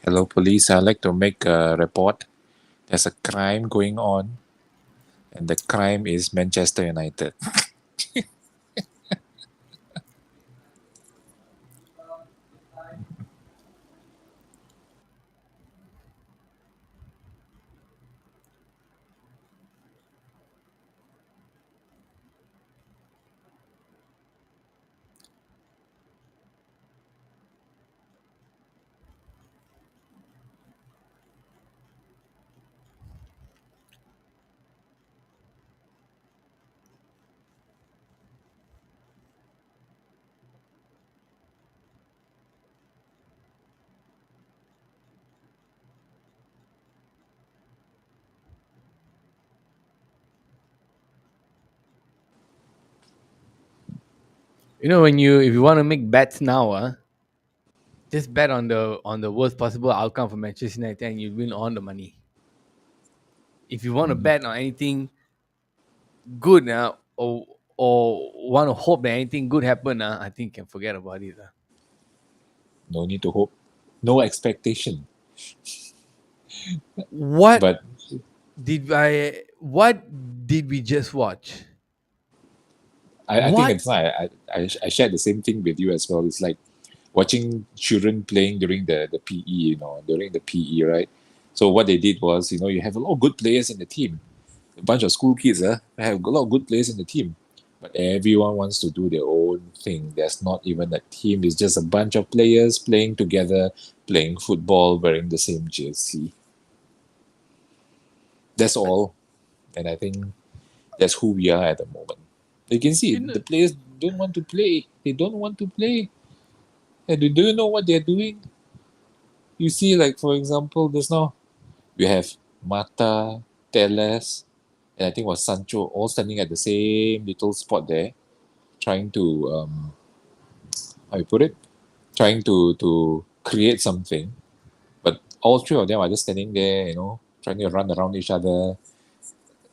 Hello, police. I'd like to make a report. There's a crime going on, and the crime is Manchester United. When if you want to make bets now, just bet on the worst possible outcome for Manchester United, and you win all the money. If you want to Mhm. bet on anything good now, or want to hope that anything good happen, I think you can forget about it. No need to hope. No expectation. What But what did we just watch? I think What? it's not. I shared the same thing with you as well. It's like watching children playing during the PE, during the PE, right? So what they did was, you have a lot of good players in the team. A bunch of school kids, have a lot of good players in the team. But everyone wants to do their own thing. There's not even a team. It's just a bunch of players playing together, playing football, wearing the same jersey. That's all. And I think that's who we are at the moment. You can see You know, the players don't want to play. They don't want to play. And do you know what they're doing? You see, like for example, just now we have Mata, Teles, and I think was Sancho all standing at the same little spot there, trying to how you put it, trying to create something. But all three of them are just standing there, trying to run around each other,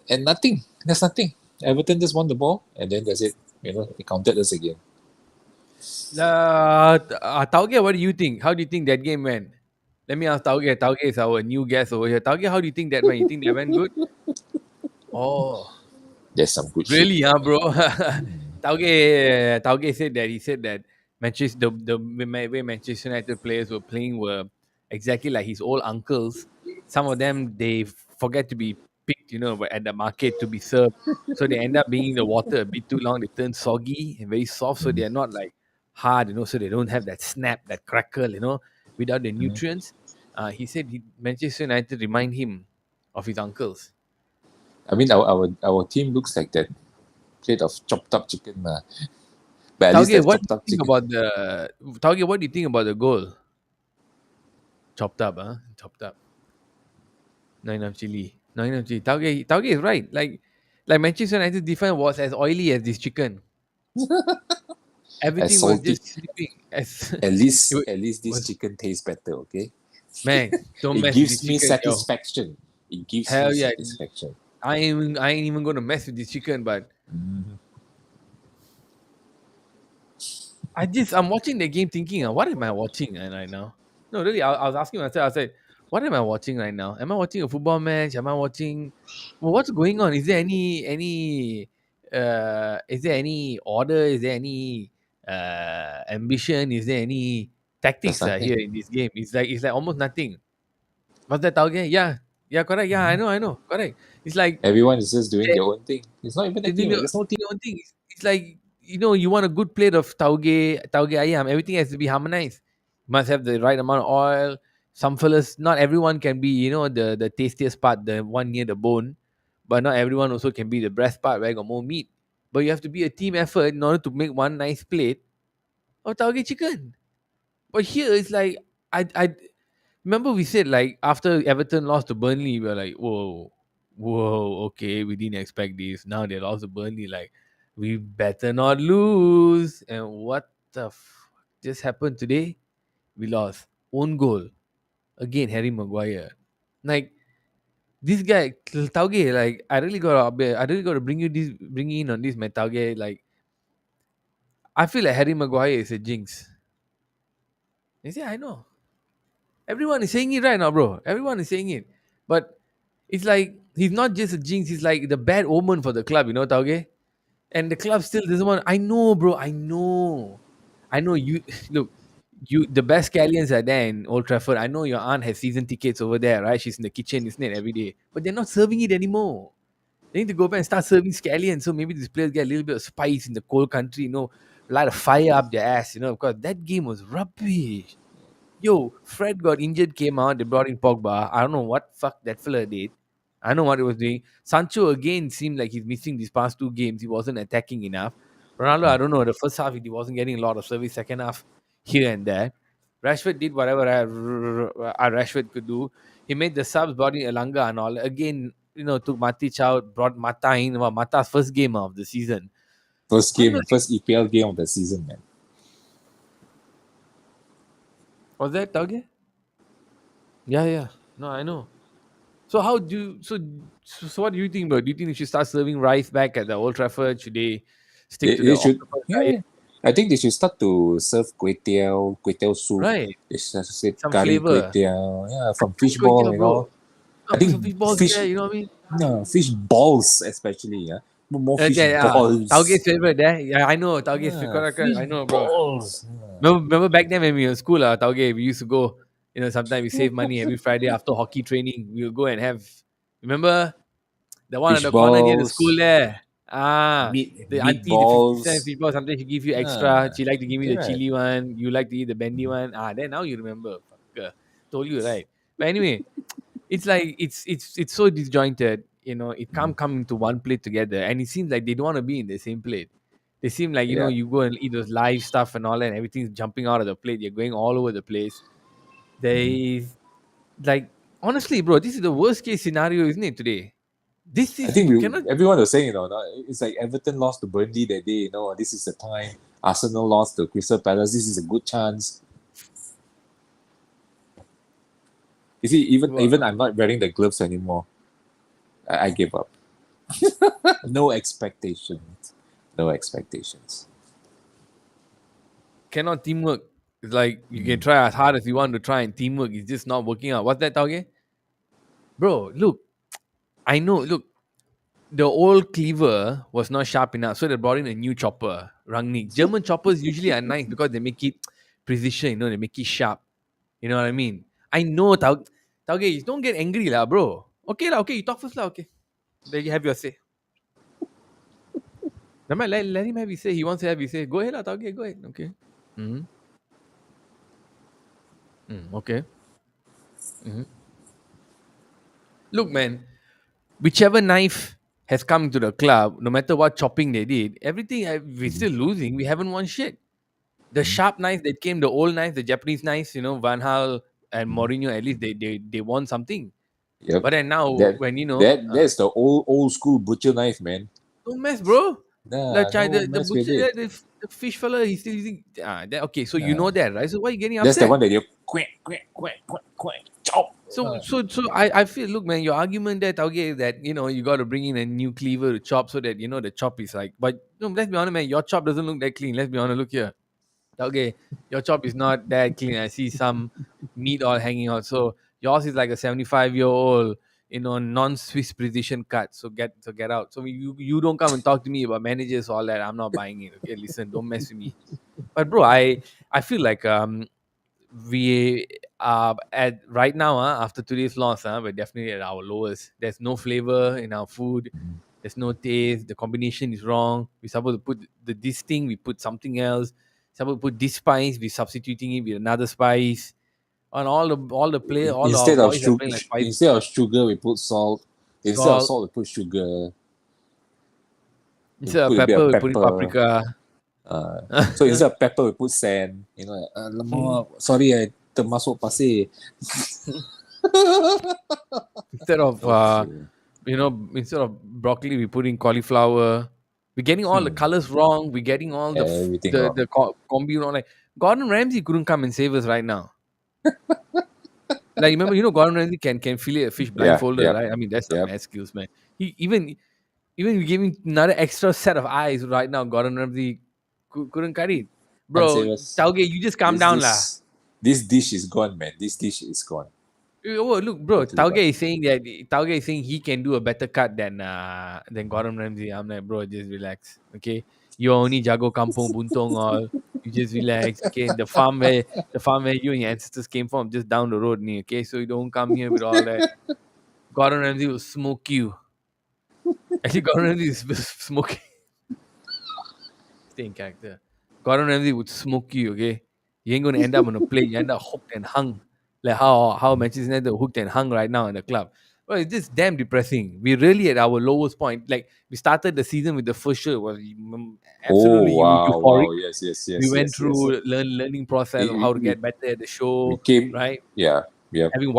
and nothing. There's nothing. Everton just won the ball, and then that's it. They counted us again. Taugeh, what do you think? How do you think that game went? Let me ask Taugeh. Taugeh is our new guest over here. Taugeh, how do you think that went? You think that went good? Oh, There's some good shit. really, bro? Taugeh said that Manchester way Manchester United players were playing were exactly like his old uncles. Some of them they forget to be picked, at the market to be served, so they end up being in the water a bit too long. They turn soggy and very soft, so Mhm, they're not like hard, so they don't have that snap, that crackle, without the mhm. nutrients. He said Manchester United remind him of his uncles. I mean, our team looks like that plate of chopped up chicken, but at least Tauge, that's what do chopped you up think chicken. about the Tauge? What do you think about the goal? Chopped up, huh? Chopped up. Nine of chili. Nine of chili. Tauge is right. Like Manchester United defense was as oily as this chicken. As Everything was salty. just sleeping. As At it least was, at least this was chicken tastes better, okay? man. Don't It mess with this gives me chicken, yo. satisfaction. It gives me Hell yeah. satisfaction. I ain't even gonna mess with this chicken, but Mhm. I'm watching the game thinking, what am I watching right now? No, really, I was asking myself, I said, what am I watching right now? Am I watching a football match? Am I watching what's going on? Is there any order? Is there any ambition? Is there any That's tactics nothing. here in this game? It's like almost nothing. What's that target? Yeah. Yeah, correct. Yeah, I Mhm. know, I know. Correct. It's like Everyone is just doing they their own thing. It's not even a they team. didn't There's no team. the only thing is it's like you want a good plate of tauge ayam. Everything has to be harmonized. Must have the right amount of oil. Some fellas, not everyone can be the tastiest part, the one near the bone, but not everyone also can be the breast part where got more meat. But you have to be a team effort in order to make one nice plate of tauge chicken. But here it's like I remember we said like after Everton lost to Burnley, we were like, whoa, okay, we didn't expect this. Now they lost to Burnley, like we better not lose. And what the just happened today? We lost own goal again, Harry Maguire. Like This guy Taugeh, like I really got to bring you in on this, man. Taugeh, like I feel like Harry Maguire is a jinx. You see, I know everyone is saying it right now, bro. Everyone is saying it, but it's like he's not just a jinx. He's like the bad omen for the club, Taugeh. And the club still doesn't want. I know, bro. I know. You look. The best scallions are there in Old Trafford. I know your aunt has season tickets over there, right? She's in the kitchen, isn't it, every day? But they're not serving it anymore. They need to go back and start serving scallions. So maybe these players get a little bit of spice in the cold country, light a fire up their ass, because that game was rubbish. Yo, Fred got injured, came out, they brought in Pogba. I don't know what fuck that fella did. I don't know what he was doing. Sancho again seemed like he's missing these past two games. He wasn't attacking enough. Ronaldo, I don't know. The first half he wasn't getting a lot of service. Second half, here and there. Rashford did whatever Rashford could do. He made the subs, brought in Elanga and all. Again, took Matic out, brought Mata in. Well, Mata's first game of the season. First I don't know. game, first EPL game of the season, man. Was that Tauge? Yeah, yeah. No, I know. So how do you, so what do you think, bro? Do you think they should start serving rice back at the Old Trafford? Should they stick to the They should, octopus yeah, diet? yeah. I think they should start to serve kway teow soup. Right. They should say Some curry kway flavor. teow, yeah, I from can't fish go ball, here, bro. I Put think some fish balls fish, there, you know what I mean? no, fish balls especially, yeah. More fish Tauge's balls. favorite there. Yeah, I know. Tauge's Yeah, correct, correct. fish I know, bro. balls. Remember back then when we were in school, Tauge, we used to go, sometimes we save money every Friday after hockey training. We'll go and have, remember the one at Fish the corner near the school balls, there. Ah, the auntie, the 50 cents meatballs. people, sometimes she give you extra. Ah, She like to give me okay, the right. chili one. You like to eat the bendy one. Ah, then now you remember. Fucker. Told you, right? But anyway, it's like it's so disjointed. It Mm, can't come into one plate together. And it seems like they don't want to be in the same plate. They seem like, yeah, you go and eat those live stuff and all that, and everything's jumping out of the plate. You're going all over the place. mhm. They like honestly, bro, this is the worst case scenario, isn't it, today? This I is think you cannot. everyone was saying, it's like Everton lost to Burnley that day. This is the time. Arsenal lost to Crystal Palace. This is a good chance. You see, even I'm not wearing the gloves anymore. I gave up. No expectations. No expectations. Cannot teamwork. It's like you can Mm. try as hard as you want to try, and teamwork is just not working out. What's that, Tauge? Bro, look, I know. Look, the old cleaver was not sharp enough, so they brought in a new chopper, Rangnick. German choppers usually are nice because they make it precision. They make it sharp. You know what I mean? I know, Tauge. Don't get angry, lah, bro. Okay, lah. Okay, you talk first, lah. Okay, then you have your say. Never mind, let him have his say. He wants to have his say. Go ahead, lah, Tauge. Go ahead. Okay. Mm-hmm. Okay. Mm-hmm. Look, man, whichever knife has come to the club, no matter what chopping they did, everything we're Mhm. still losing. We haven't won shit. The sharp knife that came, the old knife, the Japanese knives, Van Hal and Mhm. Mourinho, at least they won something. Yep. But then now, That when that's the old school butcher knife, man. don't mess, bro. Nah, no The mess with butcher it. there, the fish fella, he's still using. Okay, so you know Nah, that, right? So why are you getting that's the upset? one that you quack, chop. I feel, look, man, your argument there, Tauge, that you got to bring in a new cleaver to chop so that the chop is like. But let's be honest, man, your chop doesn't look that clean. Let's be honest. Look here, Tauge, your chop is not that clean. I see some meat all hanging out. So yours is like a 75-year-old, non-Swiss precision cut. So get out. So you don't come and talk to me about managers all that. I'm not buying it. Okay, listen, don't mess with me. But bro, I feel like we at right now, after today's loss, we're definitely at our lowest. There's no flavor in our food. Mhm. There's no taste. The combination is wrong. We're supposed to put this thing, we put something else. Supposed to put this spice, we're substituting it with another spice. And all our boys are playing like five Instead of sugar, we put salt. Instead of salt. salt, we put sugar. We Instead of put a bit pepper, of we put in pepper. paprika. So instead of pepper, we put sand. Sorry, I termasuk pasir. instead of Okay. instead of broccoli, we put in cauliflower. We're getting all the Hmm. colors wrong. We're getting all Everything wrong. combi wrong. Like Gordon Ramsay couldn't come and save us right now. Like remember, Gordon Ramsay can fillet a fish Yeah, blindfolded, yep, right? I mean, that's some yep. mad skills, man. He even you gave him another extra set of eyes right now. Gordon Ramsay couldn't cut it, Can't bro. save us. Taugeh, you just calm This down, lah. this this dish is gone, man. This dish is gone. Oh, look, bro. Totally gone. Taugeh is saying he can do a better cut than Gordon Ramsay. I'm like, bro, just relax, okay? You're only Jago Kampung Buntong all. You just relax, okay? The farm where you and your ancestors came from, just down the road, ni, okay? So you don't come here with all that. Gordon Ramsay will smoke you. Actually, Gordon Ramsay is smoking. Stay in character. Gordon Ramsay would smoke you, okay? You ain't gonna end up on a plate. You end up hooked and hung, like how Manchester United are hooked and hung right now in the club. Well, it's just damn depressing. We're really at our lowest point. Like we started the season with the first show, it was Oh absolutely wow, euphoric. wow. Yes, yes, We yes, went yes, yes. through learning process of We, how to we, get better at the we show, came, right? yeah, yep, Having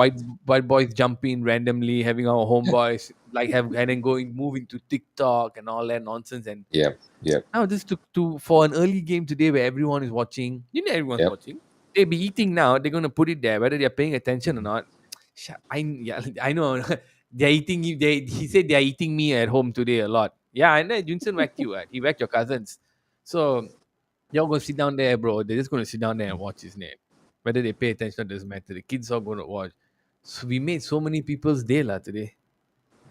white boys jump in randomly, having our homeboys like have and then moving to TikTok and all that nonsense. And yep, yep, now just to for an early game today where everyone is watching, everyone's yep. watching. They be eating now. They're gonna put it there, whether they're paying attention or not. Yeah, I know. They're eating you. He said they're eating me at home today a lot. Yeah, I know. Junsen whacked you. He whacked your cousins. So y'all gonna sit down there, bro. They're just gonna sit down there and watch his name. Whether they pay attention doesn't matter. The kids are gonna watch. So we made so many people's day lah today.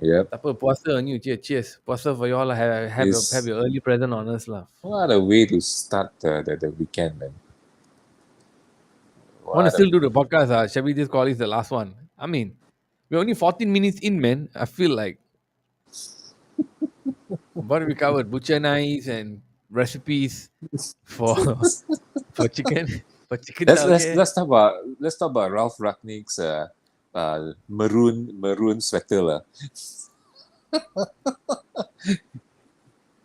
Yep. Tak apa, puasa on you. Cheers. Puasa for y'all lah. Have Is your early present on us lah. what a way to start the weekend, man. Want to What a still do the podcast? Shall we just call this the last one? I mean, we're only 14 minutes in, man. I feel like what we covered butcher knives and recipes for for chicken for chicken let's let's taugeh. let's talk about let's talk about Ralph Ragnick's maroon sweater lah.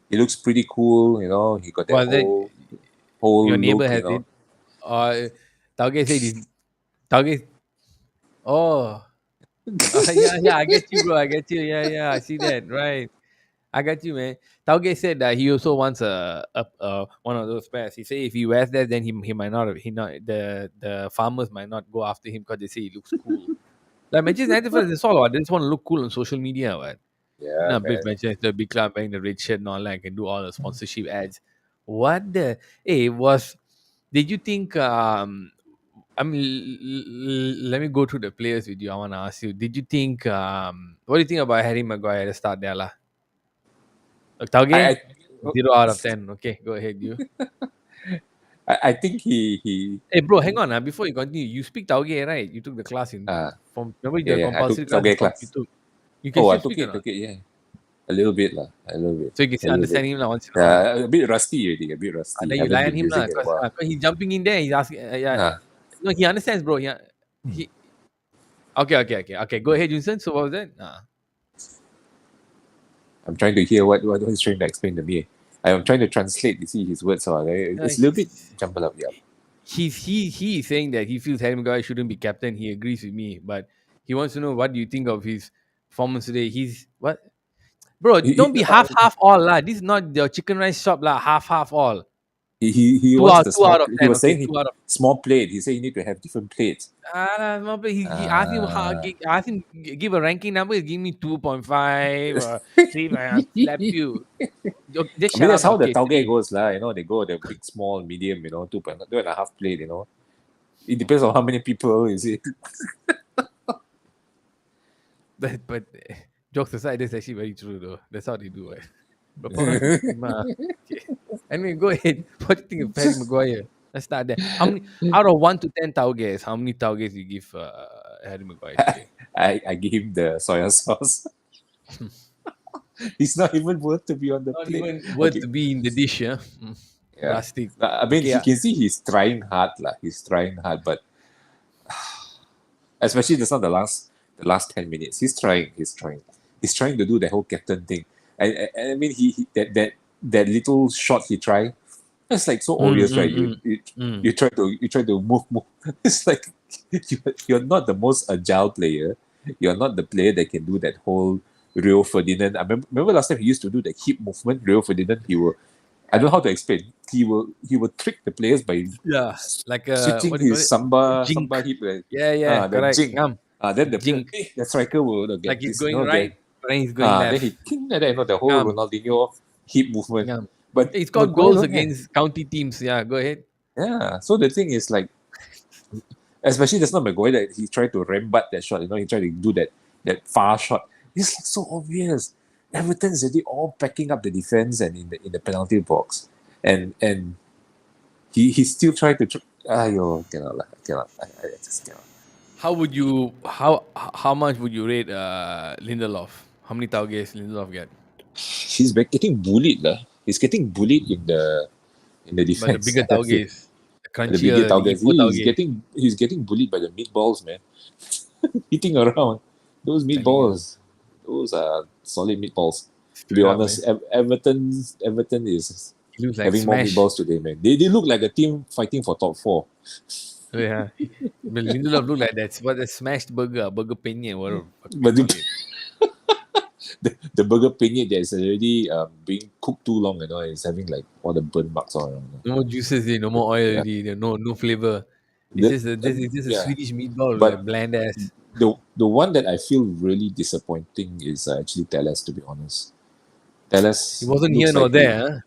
He looks pretty cool, you know. He got that Was that whole your neighbor look, you has know. it? Or taugeh said this taugeh. Oh, yeah. I get you, bro. I get you. Yeah. I see that. Right. I got you, man. Taugeh said that he also wants a one of those pairs. He said if he wears that, then he might not have the farmers might not go after him because they say he looks cool. Like Manchester United fans, that's all. What they just want to look cool on social media. What? Yeah, No, big man. Manchester, big club wearing the red shirt and all that. I can do all the sponsorship ads. What the? Hey, was did you think? I mean, let me go through the players with you. I want to ask you. Did you think? What do you think about Harry Maguire at the start there, lah? I Taugeh, I, 0 out of 10. Okay, go ahead, you. I think he Hey, bro, hang on. Before you continue, you speak Taugeh, right? You took the class in uh from remember yeah, the yeah, I took compulsory class Taugeh you class. took. You can Oh, I still speak or not? took it, yeah. A little bit lah, a little bit. So you can A still little bit. understand him lah once in a while. A bit rusty already, a bit rusty. Then you Haven't lie on been him using lah, it a while. cause he's jumping in there. He's asking, yeah. Uh, No, he understands, bro. Yeah, he. Okay. Go ahead, Junsen. So what was that? I'm trying to hear what he's trying to explain to me. I'm trying to translate, you see, his words. So it's a little bit jumbled up, yeah. He is saying that he feels Harry Maguire shouldn't be captain. He agrees with me, but he wants to know what do you think of his performance today. He's what, bro? He, Don't he, be uh, half all lah. This is not your chicken rice shop lah. Half all. he Two wants out the two out small. of He 10. was Okay, saying 2 out of. small plate. He said you need to have different plates. No, but he asked him Ah. give a ranking number. He give me 2.5 or 3. Man, I'll slap you. Just I mean, shut that's up. how the Okay, taugeh 3. goes, lah. You know, they go the big, small, medium. You know, two and a half plate. You know, it depends on how many people. You see. But jokes aside, that's actually very true though. That's how they do it. But okay. Anyway, go ahead. What do you think of Harry Maguire? Let's start there. How many out of 1 to 10 taugehs? How many taugehs do you give Harry Maguire today? I give him the soya sauce. He's not even worth to be on the Not plate. even worth Okay. to be in the dish, yeah. Yeah. Rustic. I mean, Okay, you can see he's trying hard, lah. He's trying hard, but especially just not the last 10 minutes. He's trying to do the whole captain thing. And I mean, he that little shot he tried. It's like so Mm, obvious, mm, right? mm, mm. You try to move. It's like you're not the most agile player. You're not the player that can do that whole Rio Ferdinand. Remember last time he used to do the hip movement. Rio Ferdinand, I don't know how to explain. he will trick the players by Yeah, like switching what do you call his it? A samba jink. hip, like, Yeah, yeah, the correct. jing. Then Jink. the striker will Like get he's this, going right, get but then he's going then he left. king like that, the whole Ngam, Ronaldinho hip movement. ngam. But He scored Maguire goals don't have. against county teams. Yeah, go ahead. Yeah. So the thing is like, especially that's not Maguire that he tried to rembat that shot. He tried to do that far shot. It's like so obvious. Everton's already all packing up the defense and in the penalty box, and he still tried to. Ayo, cannot lah, cannot. I just cannot. How would you how much would you rate Lindelof? How many targets Lindelof get? He's getting bullied lah. He's getting bullied in the But the defense. bigger I feel targets, the the bigger crunchier, the targets. equal target. He's getting bullied by the meatballs, man. Hitting around those Telling you, meatballs. Those are solid meatballs. To be straight up, man. honest, Everton is He looks like having more smash. meatballs today, man. They look like a team fighting for top four. Yeah, but Lindelof look like that's what a smashed burger, burger peña, whatever the fuck they But call it. the burger peña that is already being cooked too long, is having like all the burn marks all around. No more juices, no more oil Yeah, already. No flavor. It's the, just a uh, this is just a yeah. Swedish meatball, like But bland ass. the one that I feel really disappointing is actually Teles. To be honest, He Teles wasn't here looks nor like there.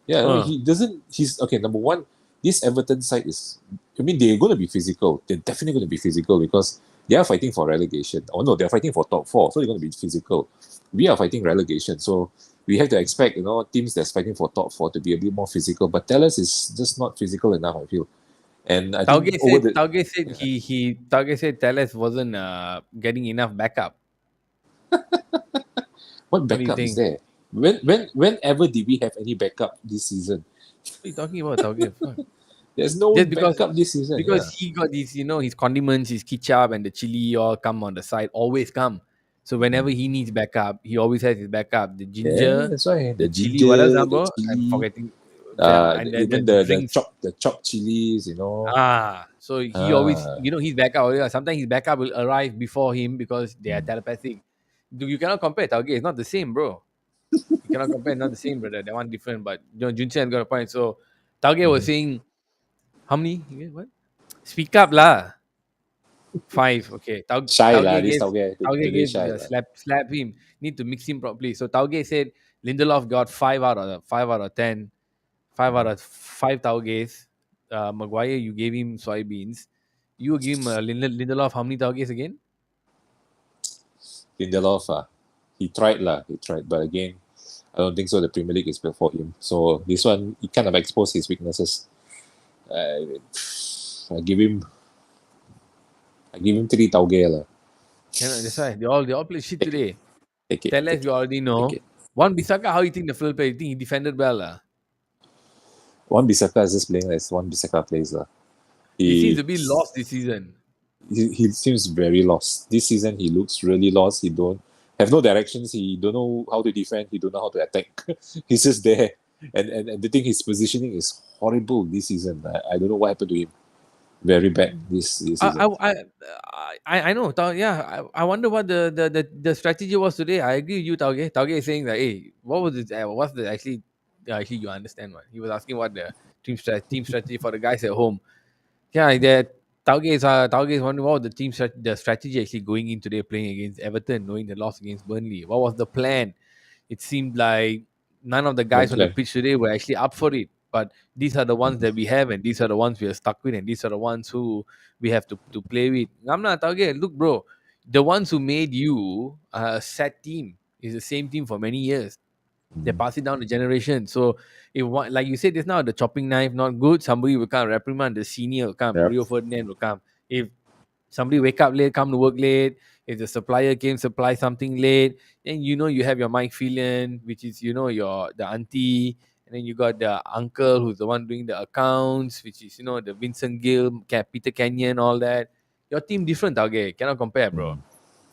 yeah, no, Huh? he doesn't. He's okay. Number one, this Everton side is. I mean, they're going to be physical. They're definitely going to be physical because they are fighting for relegation. Oh no, they're fighting for top four, so they're going to be physical. We are fighting relegation, so we have to expect teams that's fighting for top four to be a bit more physical. But Teles is just not physical enough, I feel. And I think over the Taugeh said yeah, he Taugeh said Teles wasn't getting enough backup. what What do you backup is think? there? Whenever did we have any backup this season? What are you talking about, Taugeh? Fuck. There's no Just because backup this season. Yeah. he got these, his condiments, his ketchup and the chili all come on the side, always come. So whenever he needs backup, he always has his backup. The Yeah, ginger, that's why the the chili, what else, ginger, the bro? I'm chili, forgetting. Yeah, and even the the drinks. chopped chilies. So he always, Ah, his backup. Sometimes his backup will arrive before him because they are mm, telepathic. You cannot compare. Taugeh, it's not the same, bro. You cannot compare. Not the same, brother. That one different. But Junchen got a point. So Taugeh was mhm. saying, how many? What? Speak up, lah. Five. Okay. Shy lah. This Taugeh today gave shy lah. slap him. Need to mix him properly. So Taugeh said Lindelof got 5 out of 10. 5 out of 5 Tauges. Maguire, you gave him soybeans. You give him Lindelof how many Tauges again? Lindelof, he tried lah. He tried, but again, I don't think so. The Premier League is built for him. So this one, he kind of exposed his weaknesses. I, I give him, I give him three tauge lah. Cannot. That's why they all play shit Take it, today. take it, Tell us take you it, already take know. it. One Bisaka, how you think the field play? You think he defended well, lah? One Bissaka is just playing as one Bissaka plays lah. He seems to He be lost this season. he seems very lost. This season he looks really lost. He don't have no directions. He don't know how to defend. He don't know how to attack. He's just there. And the thing, his positioning is horrible this season. I don't know what happened to him. Very bad this I season. I I know. Yeah, I wonder what the strategy was today. I agree with you, Tauge. Tauge is saying that, hey, what was it? What's the actually you understand what he was asking? What the team strategy for the guys at home? Yeah, that Tauge is wondering what was the the strategy actually going in today playing against Everton, knowing the loss against Burnley. What was the plan? It seemed like none of the No guys on the plan. pitch today were actually up for it. But these are the ones that we have, and these are the ones we are stuck with, and these are the ones who we have to play with. I'm not target. Look, bro, the ones who made you a set team is the same team for many years. They Mm. pass it down the generation. So if one, like you said just now, the chopping knife not good, somebody will come reprimand. The senior will come. Yep. Rio Ferdinand will come. If somebody wake up late, come to work late. If the supplier came, supply something late, then you have your Mike Phelan, which is your the auntie, and then you got the uncle who's the one doing the accounts, which is the Vincent Gill, Peter Kenyon, all that. Your team different, okay? Cannot compare, bro. Mm.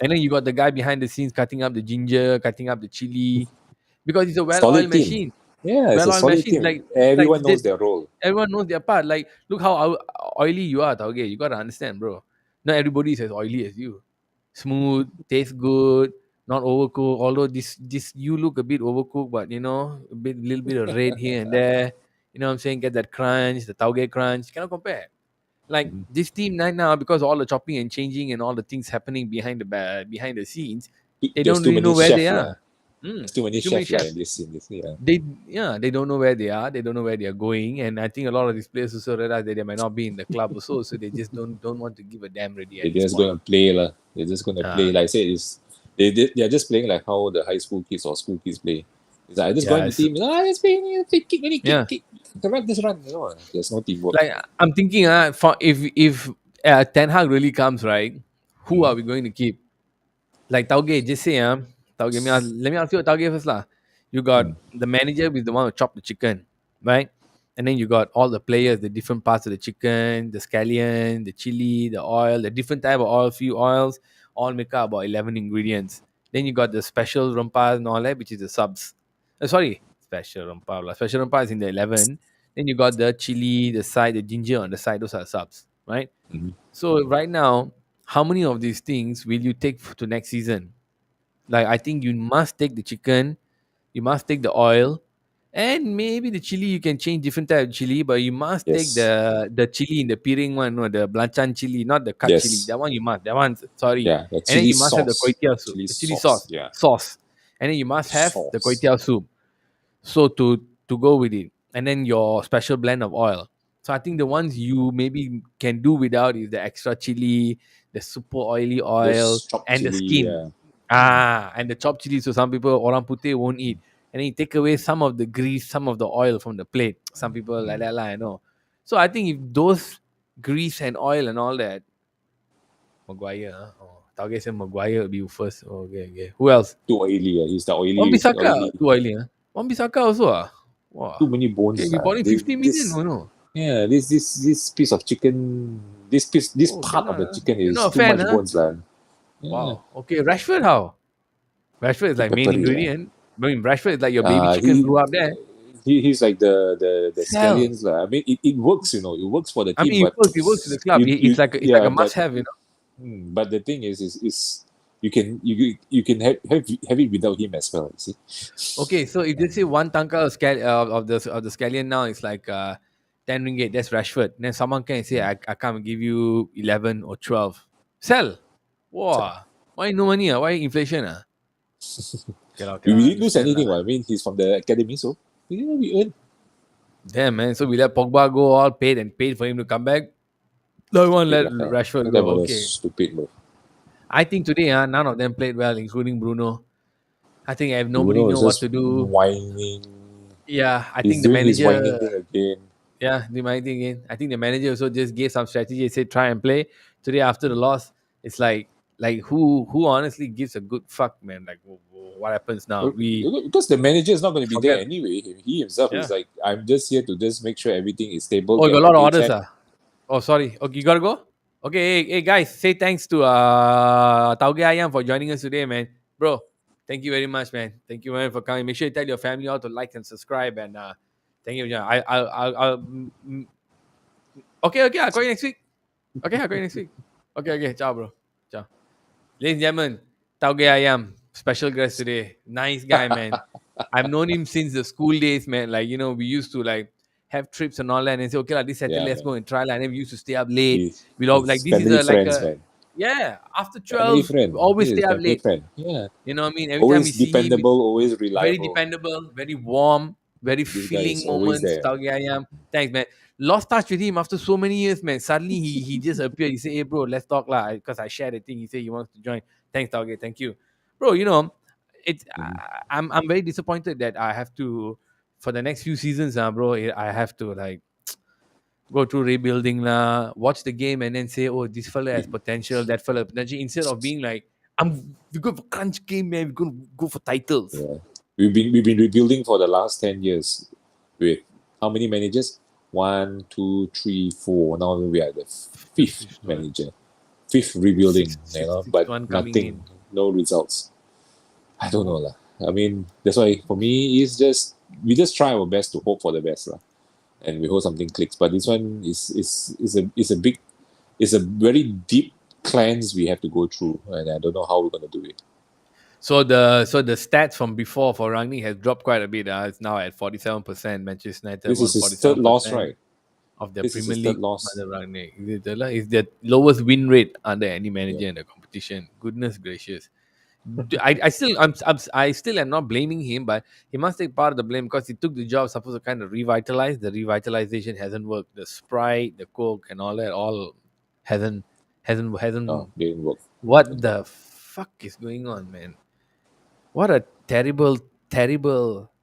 And then you got the guy behind the scenes cutting up the ginger, cutting up the chili, because it's a well-oiled Solid team. machine. Yeah, it's a Well-oiled solid machine, team. like Everyone knows their role. everyone knows their part. Like, look how oily you are, Tauge. You gotta understand, bro. Not everybody is as oily as you. Smooth, tastes good, not overcooked. Although this you look a bit overcooked, but a little bit of red here and there. You know what I'm saying? Get that crunch, the taugeh crunch. Cannot compare. Like Mm-hmm. this team right now, because all the chopping and changing and all the things happening behind the scenes, they There's don't too really many know where they chefs lah. are. Mm, There's too many there's too many chefs lah chefs. in this, yeah. They don't know where they are. They don't know where they are going, and I think a lot of these players also realize that they might not be in the club also, so they just don't want to give a damn ready They're at this just point. gonna play lah. They're just gonna play. Uh, Like I said, it's they're just playing like how the high school kids or school kids play. It's like I just join yeah, the team. Let's play, kick, many yeah. kick. Run, just run. You know, there's no teamwork. Like I'm thinking, for if Ten Hag really comes, right, who Mm, are we going to keep? Like Taugeh, just say, Taugeh, let me ask you Taugeh first lah. You got mm, the manager with the one who chop the chicken, right? And then you got all the players, the different parts of the chicken, the scallion, the chili, the oil, the different type of oil, few oils, all make up about 11 ingredients. Then you got the special rompas and all that, which is the subs. Sorry, special rompa. Special rompa is in the 11. Then you got the chili, the side, the ginger on the side. Those are subs, right? mm. So right now, how many of these things will you take to next season? Like I think you must take the chicken, you must take the oil, and maybe the chili you can change different type of chili, but you must take Yes, the chili in the piring one, no, the blanchan chili, not the cut chili. yes, That one you must. That one, sorry. yeah. The And then chili you must have the kway sauce, teow soup, chili the chili sauce. Yeah, sauce, and then you must have the kway sauce. teow soup. So to go with it, and then your special blend of oil. So I think the ones you maybe can do without is the extra chili, the super oily oil, Those chopped and the chili. skin. Yeah. And the chopped chili. So some people orang putih won't eat, and then you take away some of the grease, some of the oil from the plate. Some people like Mm. that lah, I know. So I think if those grease and oil and all that, Maguire, oh, Taugeh said Maguire will be first. Oh, okay, okay. Who else? Too oily. He's the Wan oily, Bissaka oily. too oily, huh? Wan Bissaka also ah. Too Wow. many Okay, bones. we bought him They, 50 million, this oh no. Yeah, this piece of chicken, this Oh, part of cannot. the chicken You're is not a too fan, much huh? bones lah. Yeah, Wow. Okay, Rashford how? Rashford is too like main peppery lah. ingredient. I mean, Rashford is like your baby Uh, chicken he, grew up there. he's like the Sell. scallions lah. I mean, it works, it works for the I team, mean, but it works in the club. you you It's like yeah, a must but have, but the thing is you can have it without him as well. You see, Okay, so if they say one tanka of the scallion now is like 10 ringgit, that's Rashford. Then someone can say, mm. I can't give you 11 or 12. Sell. So, Wow. Why no money? Why inflation? Okay, we I didn't lose understand lah. anything. I mean, he's from the academy, so we earned. Damn, man. So we let Pogba go all paid and paid for him to come back. No one Stupid let lah. Rashford That go. was a Okay. stupid move. I think today, none of them played well, including Bruno. I think nobody Bruno is know what just to do. whining. Yeah, I He's think the doing his whining manager, thing again. yeah, the my thing again. I think the manager also just gave some strategy, said try and play. Today after the loss, it's like who honestly gives a good fuck, man? Like what happens now? We Because the manager is not going to be there forget. anyway. He himself is Yeah. like, I'm just here to just make sure everything is stable, Oh, you get got a my lot of orders, paycheck. ah. Oh, sorry. Okay, you gotta go. Okay, hey guys, say thanks to Taugeh Ayam for joining us today, man. Bro, thank you very much, man. Thank you, man, for coming. Make sure you tell your family all to like and subscribe, and thank you. Okay, I'll call you next week. Okay, I'll call you next week. Okay, ciao, bro. Ciao. Ladies and gentlemen, Taugeh Ayam, special guest today. Nice guy, man. I've known him since the school days, man. Like, we used to like have trips and all that and say, okay, like, this Saturday, Yeah, let's man. go and try. And then we used to stay up late. We all like He's this is family a like friends, a man. yeah, after Family 12, we friend. always He stay is up family late. friend. Yeah. You know what I mean? Every time we Always see him, dependable, always very reliable. dependable, very warm, very This guy is feeling always moments. there. Taugeh Ayam. Thanks, man. Lost touch with him after so many years, man. Suddenly he just appeared. He said, "Hey, bro, let's talk lah." Because I shared the thing. He said he wants to join. Thanks, Taugeh. Thank you, bro. It's Mhm. I'm very disappointed that I have to for the next few seasons, bro. I have to like go through rebuilding lah, watch the game and then say, oh, this fella has potential, that fella has potential, instead of being like, we go for crunch game, man. We're gonna go for titles. Yeah. We've been rebuilding for the last 10 years with how many managers? One, two, three, four. Now we are the The fifth manager. Fifth rebuilding, sixth but one coming nothing, in. no results. I don't know lah. I mean, that's why for me it's just we just try our best to hope for the best lah, and we hope something clicks. But this one is a big, it's a very deep cleanse we have to go through, and I don't know how we're gonna do it. So the stats from before for Rangnick has dropped quite a bit. It's now at 47%. Manchester United This won is his third loss, 47% right? of the This is Premier his third League loss. under Rangnick. Is the lowest win rate under any Yeah. manager in the competition. Goodness gracious. I still am not blaming him, but he must take part of the blame because he took the job supposed to kind of revitalize. The revitalization hasn't worked. The Sprite, the Coke, and all that all hasn't Oh, hasn't. didn't work. What the fuck is going on, man? What a terrible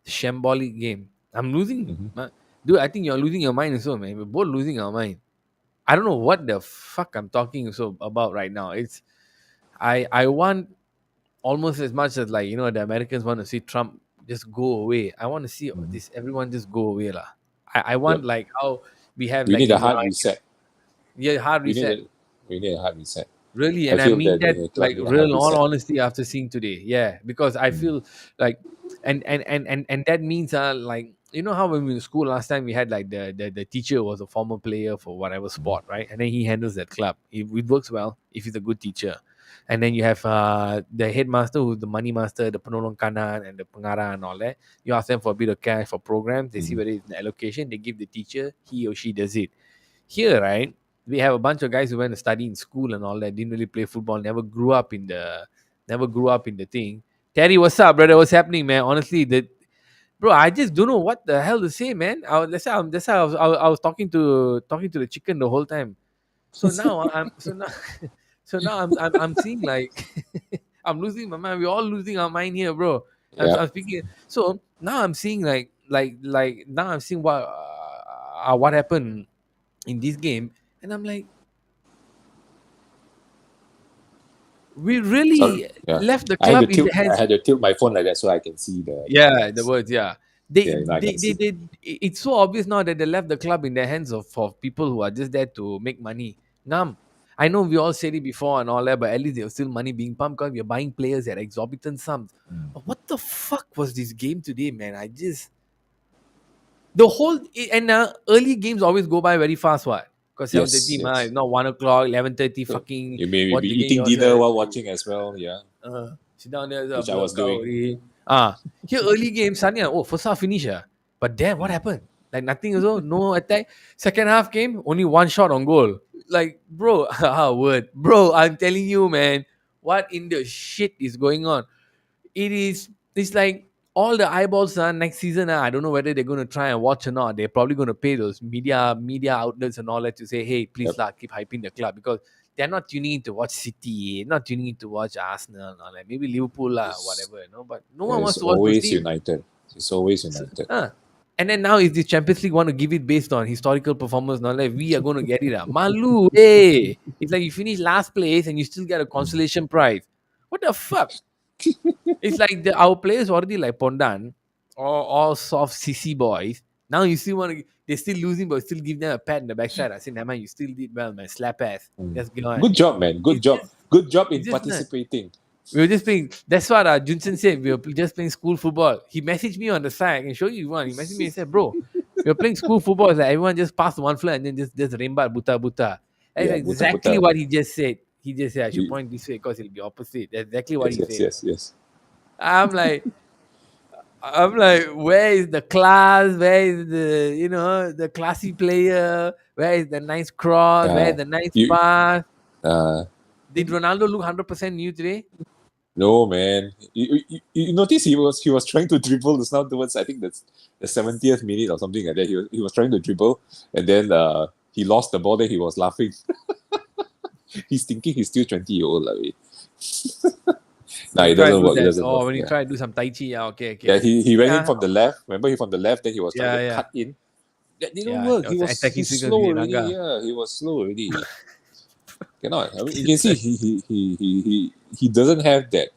shambolic game. I'm losing, Mm-hmm. dude. I think you're losing your mind as well, man. We're both losing our mind. I don't know what the fuck I'm talking so about right now. I want almost as much as like the Americans want to see Trump just go away. I want to see Mm-hmm. this everyone just go away lah. I want Yep. like how we have We like need a in hard like reset. hard We need reset. a we need a hard reset. Really, I and I feel mean that that the club like need a hard real all reset. honesty after seeing today. Yeah, because I Mm. feel like and that means like how when we were in school last time we had like the teacher was a former player for whatever Mm. sport, right? And then he handles that club. It works well if he's a good teacher. And then you have the headmaster who's the money master, the penolong kanan and the pengarah and all that. You ask them for a bit of cash for programs, they see Mm. whether it's an allocation, they give the teacher, he or she does it. Here, right, we have a bunch of guys who went to study in school and all that, didn't really play football, never grew up in the thing. Terry, what's up, brother? What's happening, man? Honestly, bro, I just don't know what the hell to say, man. That's how I was talking to the chicken the whole time. So now I'm so now so now I'm seeing like I'm losing my mind. We're all losing our mind here, bro. Yeah. I'm speaking. So now I'm seeing like now I'm seeing what happened in this game, and I'm like, we Sorry. really Yeah. left the I had to club in the tilt. I hands. had to tilt my phone like that so I can see the Yeah, the comments. words. Yeah, they, Yeah, now I they, can they, see. they. It's so obvious now that they left the club in the hands of people who are just there to make money. Nam, I know we all said it before and all that, but at least there's still money being pumped because we're buying players at exorbitant sums. Mm. But what the fuck was this game today, man? The whole and early games always go by very fast, what? Because 7:30, Yes. Yes. it's not 1 o'clock, 11:30. So Fucking you may watch be the game eating dinner yourself. while watching as well. Yeah, Sit down there, which I was blur cow doing. already. Here early game, suddenly, oh, first half finish. But damn, what Mm. happened? Like nothing also, no attack. Second half game, only one shot on goal. Like, bro, word. Bro, I'm telling you, man, what in the shit is going on? It's like all the eyeballs next season. I don't know whether they're gonna try and watch or not. They're probably gonna pay those media outlets and all that to say, hey, please Yep. lah, keep hyping the club because they're not tuning in to watch City, not tuning in to watch Arsenal and all that. Maybe Liverpool lah, It's, whatever, but no one wants it's to watch those always teams. united. It's always So, united. and then now is the Champions League want to give it based on historical performance? Not like we are going to get it. Malu, hey, it's like you finish last place and you still get a Mm. consolation prize. What the fuck? It's like our players already like Pondan, all soft CC boys. Now you still want to, they're still losing, but still give them a pat in the backside. I say, never mind, you still did well, man. Slap ass. Mm. Just go on. Good job, man. Good It's job. just, Good job in it's just not. participating. We were just playing. That's what Junsen said. We were just playing school football. He messaged me on the side. I can show you one. He messaged me and said, "Bro, we were playing school football. It's like everyone just passed one floor and then just rembat buta buta." That's Yeah, buta exactly buta. what he just said. He just said I should You- point this way because it'll be opposite. That's exactly what Yes, he yes, said. yes, yes. I'm like, where is the class? Where is the classy player? Where is the nice cross? Where is Uh, the nice you pass? uh, Did Ronaldo look 100% new today? no, man. You notice he was trying to dribble just now towards, I think that's the 70th minute or something like that. He was trying to dribble and then he lost the ball. Then he was laughing. He's thinking he's still 20-year-old like. Nah, When he it tried to doesn't do work. It that, doesn't work. oh, when he Yeah, tried to do some tai chi, yeah, okay, okay, yeah. I He see. went in Yeah, from the left. Remember, he from the left. Then he was trying yeah, to yeah, cut in. That didn't yeah. work. That was an attacking He's sequence slow with already. Ranga. Yeah, he was slow already. Cannot. I mean, you can see he doesn't have that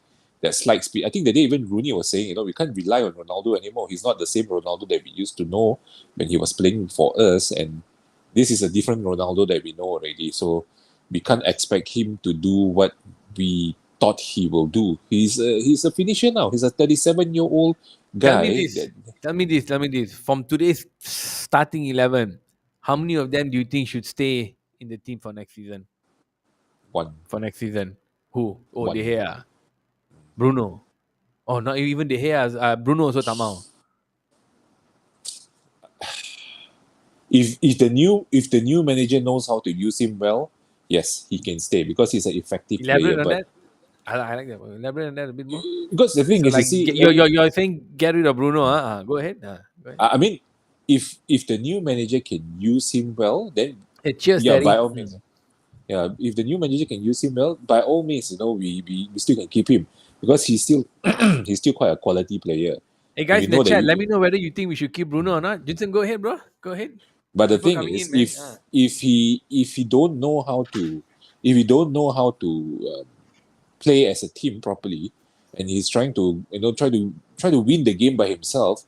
slight speed. I think the day even Rooney was saying, we can't rely on Ronaldo anymore. He's not the same Ronaldo that we used to know when he was playing for us, and this is a different Ronaldo that we know already. So we can't expect him to do what we thought he will do. He's a finisher now. He's a 37-year-old Tell me guy this. that Tell me this. From today's starting 11, how many of them do you think should stay in the team for next season? one For next season, who? Oh, De one Gea, Bruno. Oh, not even De Gea. Bruno also tamau. If the new manager knows how to use him well, yes, he can stay because he's an effective player. Elaborate on But that. I like that. Elaborate on that a bit more. because the thing So is, you like see, you're saying get rid of Bruno, huh? Go ahead. Go ahead. I mean, if the new manager can use him well, then Hey, cheers, yeah, by Terry. all means. Yeah, if the new manager can use him well, by all means, we still can keep him because he's still he's still quite a quality player. Hey And guys we in the know that chat, let me know whether you think we should keep Bruno or not. Jensen, go ahead, bro. Go ahead. but the People thing coming is, in, man. if he don't know how to play as a team properly, and he's trying to try to win the game by himself,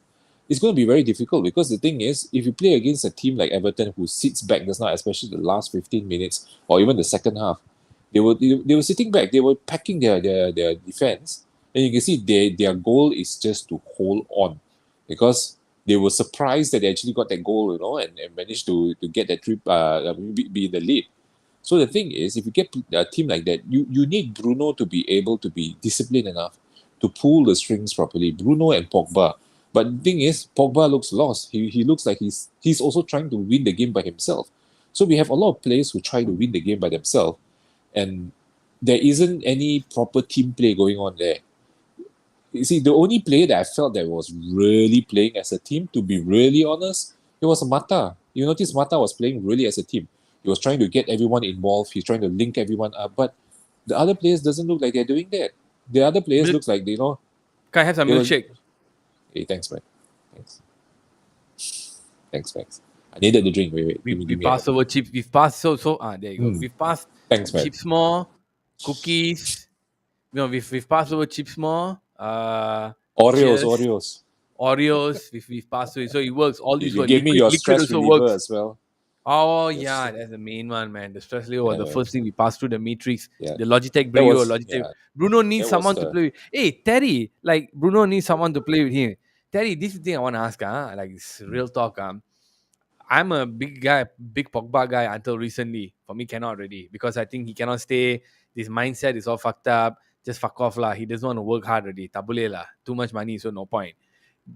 it's going to be very difficult because the thing is, if you play against a team like Everton who sits back just now, especially the last 15 minutes or even the second half, they were sitting back, they were packing their defense, and you can see their goal is just to hold on because they were surprised that they actually got that goal, and managed to get that trip, be in the lead. So the thing is, if you get a team like that, you need Bruno to be able to be disciplined enough to pull the strings properly. Bruno and Pogba. But the thing is, Pogba looks lost. He looks like he's also trying to win the game by himself. So we have a lot of players who try to win the game by themselves, and there isn't any proper team play going on there. You see, the only player that I felt that was really playing as a team, to be really honest, it was Mata. You notice Mata was playing really as a team. He was trying to get everyone involved. He's trying to link everyone up. But the other players doesn't look like they're doing that. The other players Milk. looks like Can I have some they were. milkshake? Hey, thanks, man. Thanks, thanks, Max. I needed the drink. Wait, wait. We, Give we me a passed moment. over chips. We've passed there you go. Mm, We've passed thanks, man. chips more, cookies. No, we've passed over chips more. Oreos, Cheers. Oreos. Oreos. We've passed through it. So it works. All You, these you were gave me liquid. your Liquid stress also reliever works. as well. Oh Yes. yeah, that's the main one, man. The stress level was Yeah, the man. first thing we passed through the matrix. Yeah. The Logitech That Brio, was Logitech. yeah. Bruno needs That was someone to the play with. Hey, Terry, like Bruno needs someone to play with him. Terry, this is the thing I want to ask, like it's real talk. I'm a big guy, big Pogba guy until recently. For me, cannot already because I think he cannot stay. This mindset is all fucked up. Just fuck off lah. He doesn't want to work hard already. Tabule lah. Too much money, so no point.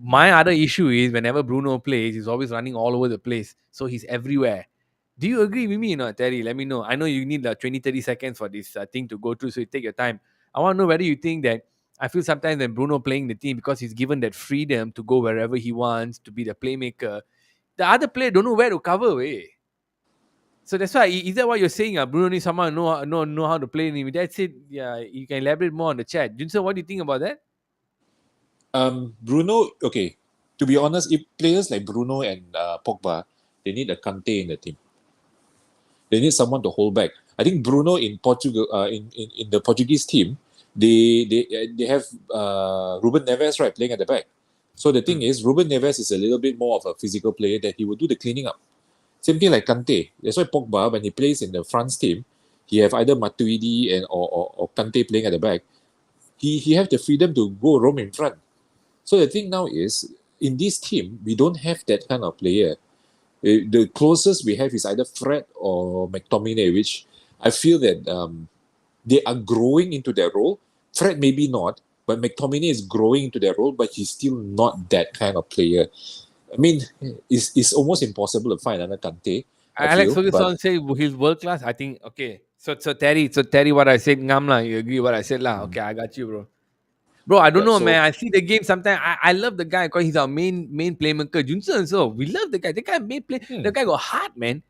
My other issue is whenever Bruno plays, he's always running all over the place. So he's everywhere. Do you agree with me or not, Terry? Let me know. I know you need 20, 30 seconds for this thing to go through, so you take your time. I want to know whether you think that I feel sometimes when Bruno playing the team because he's given that freedom to go wherever he wants, to be the playmaker, the other player don't know where to cover. So that's why is that what you're saying? Bruno needs someone know how to play him. That's it. Yeah, you can elaborate more on the chat. Junso, what do you think about that? Bruno. Okay, to be honest, if players like Bruno and Pogba, they need a Kante in the team. They need someone to hold back. I think Bruno in Portugal, in the Portuguese team, they have Ruben Neves, right, playing at the back. So the thing Hmm. is, Ruben Neves is a little bit more of a physical player that he will do the cleaning up. Same thing like Kante. That's why Pogba, when he plays in the France team, he have either Matuidi or Kante playing at the back. He have the freedom to go roam in front. So the thing now is, in this team, we don't have that kind of player. The closest we have is either Fred or McTominay, which I feel that they are growing into their role. Fred maybe not, but McTominay is growing into their role, but he's still not that kind of player. I mean, it's almost impossible to find another Kante, I Alex feel. But Ferguson say he's world class. I think okay. So Terry, what I said, ngam lah. You agree what I said lah? mm, Okay, I got you, bro. Bro, I don't yeah, know, so man. I see the game sometimes. I love the guy because he's our main playmaker. Junson, so we love the guy. The guy main play. The hmm, guy got heart, man.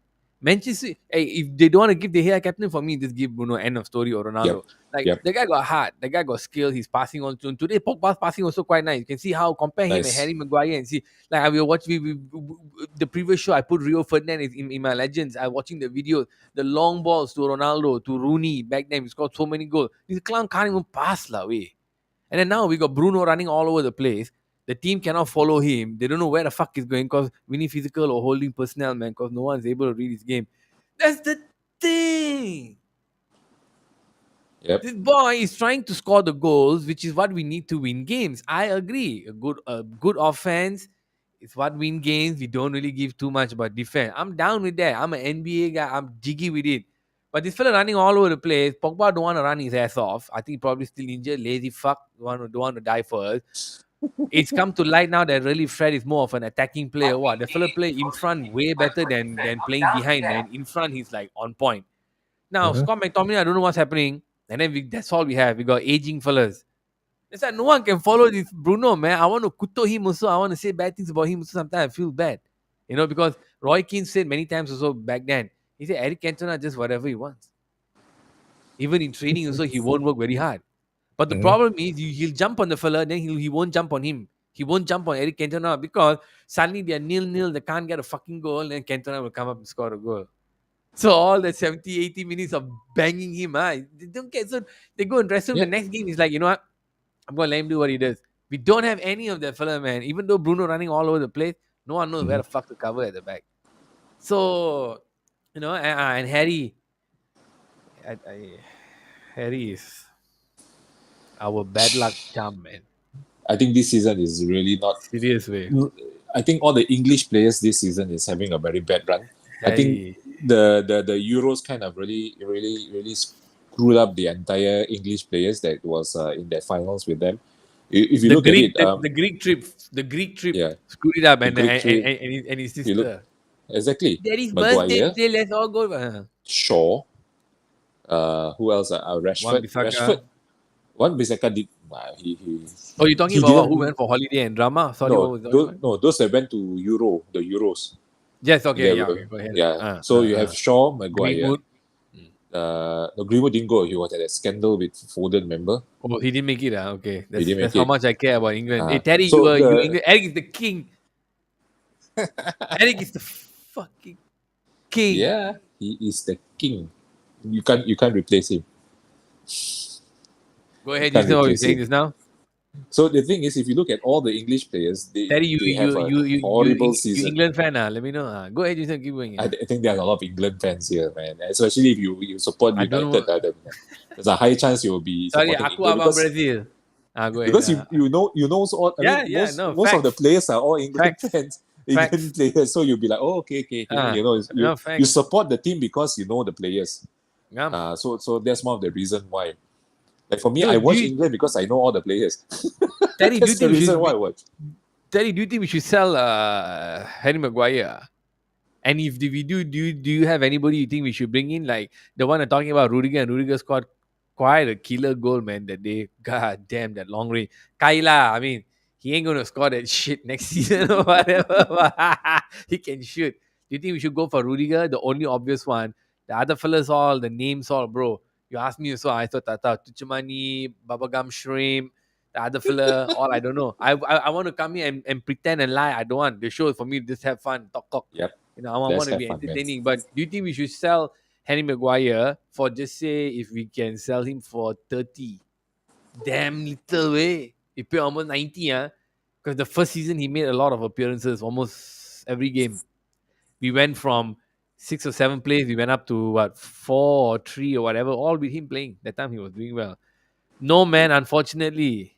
Manchester. Hey, if they don't want to give the hair captain for me, just give Bruno. End of story or yep, Ronaldo. Like yep, the guy got heart. The guy got skill. He's passing on to today. Pogba's passing also quite nice. You can see how compare him and nice, Harry Maguire and see. Like I will watch the previous show. I put Rio Ferdinand in my legends. I watching the videos. The long balls to Ronaldo to Rooney back then. He scored so many goals. This clown can't even pass lah, way. And then now we got Bruno running all over the place. The team cannot follow him. They don't know where the fuck he's going because we need physical or holding personnel, man, because no one's able to read his game. That's the thing. yep, This boy is trying to score the goals, which is what we need to win games. I agree. A good offense is what win games. We don't really give too much about defense. I'm down with that. I'm an NBA guy. I'm jiggy with it. But this fella running all over the place. Pogba don't want to run his ass off. I think probably still injured, lazy fuck. Don't want to die first. It's come to light now that really Fred is more of an attacking player. What the fella play in front way better than playing behind, man. In front, he's like on point. Now Uh-huh. Scott McTominay, I don't know what's happening. And then that's all we have. We got aging fellas. It's like no one can follow this Bruno, man. I want to kuto him also. I want to say bad things about him also. Sometimes I feel bad. Because Roy Keane said many times also back then, he said Eric Cantona just whatever he wants. Even in training also, he won't work very hard. But the Mhm. problem is he'll jump on the fella, then he won't jump on him. He won't jump on Eric Cantona because suddenly they're nil-nil, they can't get a fucking goal, and Cantona will come up and score a goal. So all the 70, 80 minutes of banging him, they don't get so they go and rest him. The Yeah. next game is like, you know what? I'm gonna let him do what he does. We don't have any of that fella, man. Even though Bruno running all over the place, no one knows where Mhm. the fuck to cover at the back. So, and Harry, Harry is our bad luck charm, man. I think this season is really not. Serious way. I think all the English players this season is having a very bad run. I think Harry, the Euros kind of really screwed up the entire English players that was in their finals with them. If you the look at Greek, it, the Greek trip yeah, screwed it up, the and Greek trip. his You look sister. exactly Daddy's birthday Maguire, today. Let's all go. Shaw, who else? One Rashford. Bisaka. One Bissaka did. Oh, you're talking He about what, who didn't. went for holiday and drama? Sorry, what No, was the other those, one? no, those that went to the Euros. Yes, okay, They yeah, were, okay, go ahead. yeah. So you have Shaw, Maguire. Greenwood. Mm. No, Greenwood didn't go. He was at that scandal with Foden. Remember, Oh, he didn't make it. Okay, he that's didn't that's make how it. much I care about England. Hey, Uh, Terry, so you the England. Eric is the king. Eric is the fucking king. yeah, he is the king. You can't replace him. Go You ahead, you can't know what you're replace saying him. just now. So the thing is, if you look at all the English players, they Terry, they have a horrible you season. England fan, Let me know. Go ahead, you keep going. I think there are a lot of England fans here, man. Especially if you support I don't United, know. then there's a high chance you will be Sorry, supporting aku England abang because Brazil. Go ahead. because you know all. I mean, Yeah, yeah, most no most of the facts, players are all England facts, fans, facts. England players. So you'll be like, oh, okay. You No you facts. support the team because you know the players. Yeah. So that's one of the reason why. Like for me, I Dude, watch England because I know all the players. Terry, do you That's the think we reason should why I watch. Terry, do you think we should sell Harry Maguire? And if we do you have anybody you think we should bring in? Like the one I'm talking about, Rudiger, and Rudiger scored quite a killer goal, man, that day. God damn, that long range. Kyla, I mean, he ain't gonna score that shit next season or whatever. But he can shoot. Do you think we should go for Rudiger, the only obvious one? The other fellas all, the names all, bro. You asked me so I thought Tata Tuchumani, Babagam Shrimp, the other fella, all I don't know. I want to come here and pretend and lie. I don't want. The show is for me to just have fun, talk. Yep, I let's want to have be fun, man. entertaining. But do you think we should sell Harry Maguire for just say if we can sell him for 30? Damn little way. He paid almost 90, because the first season he made a lot of appearances, almost every game. We went from 6 or 7 plays, we went up to what 4 or 3 or whatever, all with him playing. That time he was doing well. No man, unfortunately.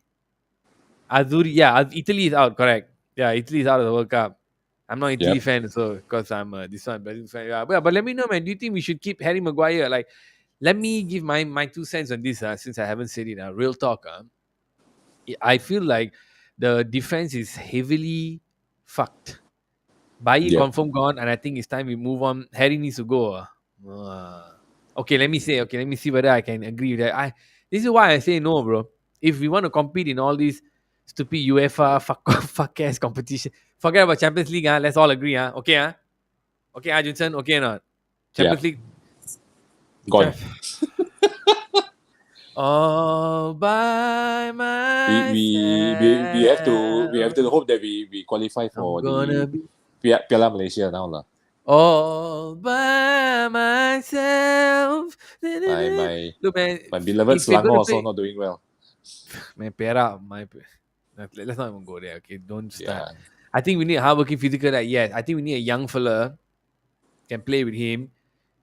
Azuri, yeah, Italy is out, correct. Yeah, Italy is out of the World Cup. I'm not Italy Yep. fan, so because I'm this one Brazil fan. Yeah, but let me know, man. Do you think we should keep Harry Maguire? Like, let me give my 2 cents on this. Since I haven't said it, real talk. I feel like the defense is heavily fucked. Bayi Yep. confirm gone, and I think it's time we move on. Harry needs to go. Okay, let me say. Okay, let me see whether I can agree with that. This is why I say no, bro. If we want to compete in all these stupid UEFA fuck ass competition, forget about Champions League. Let's all agree. Okay, okay, Arjunson. Okay, or not Yeah. Champions League. Gone. All by We have to hope that we qualify I'm for gonna the be Piala Malaysia now lah. all by myself. My my Look, man, my beloved if we're Selangor going to also play, not doing well. man, Perak, let's not even go there. Okay, don't start. Yeah. I think we need a hardworking physical. Yes, I think we need a young fella can play with him.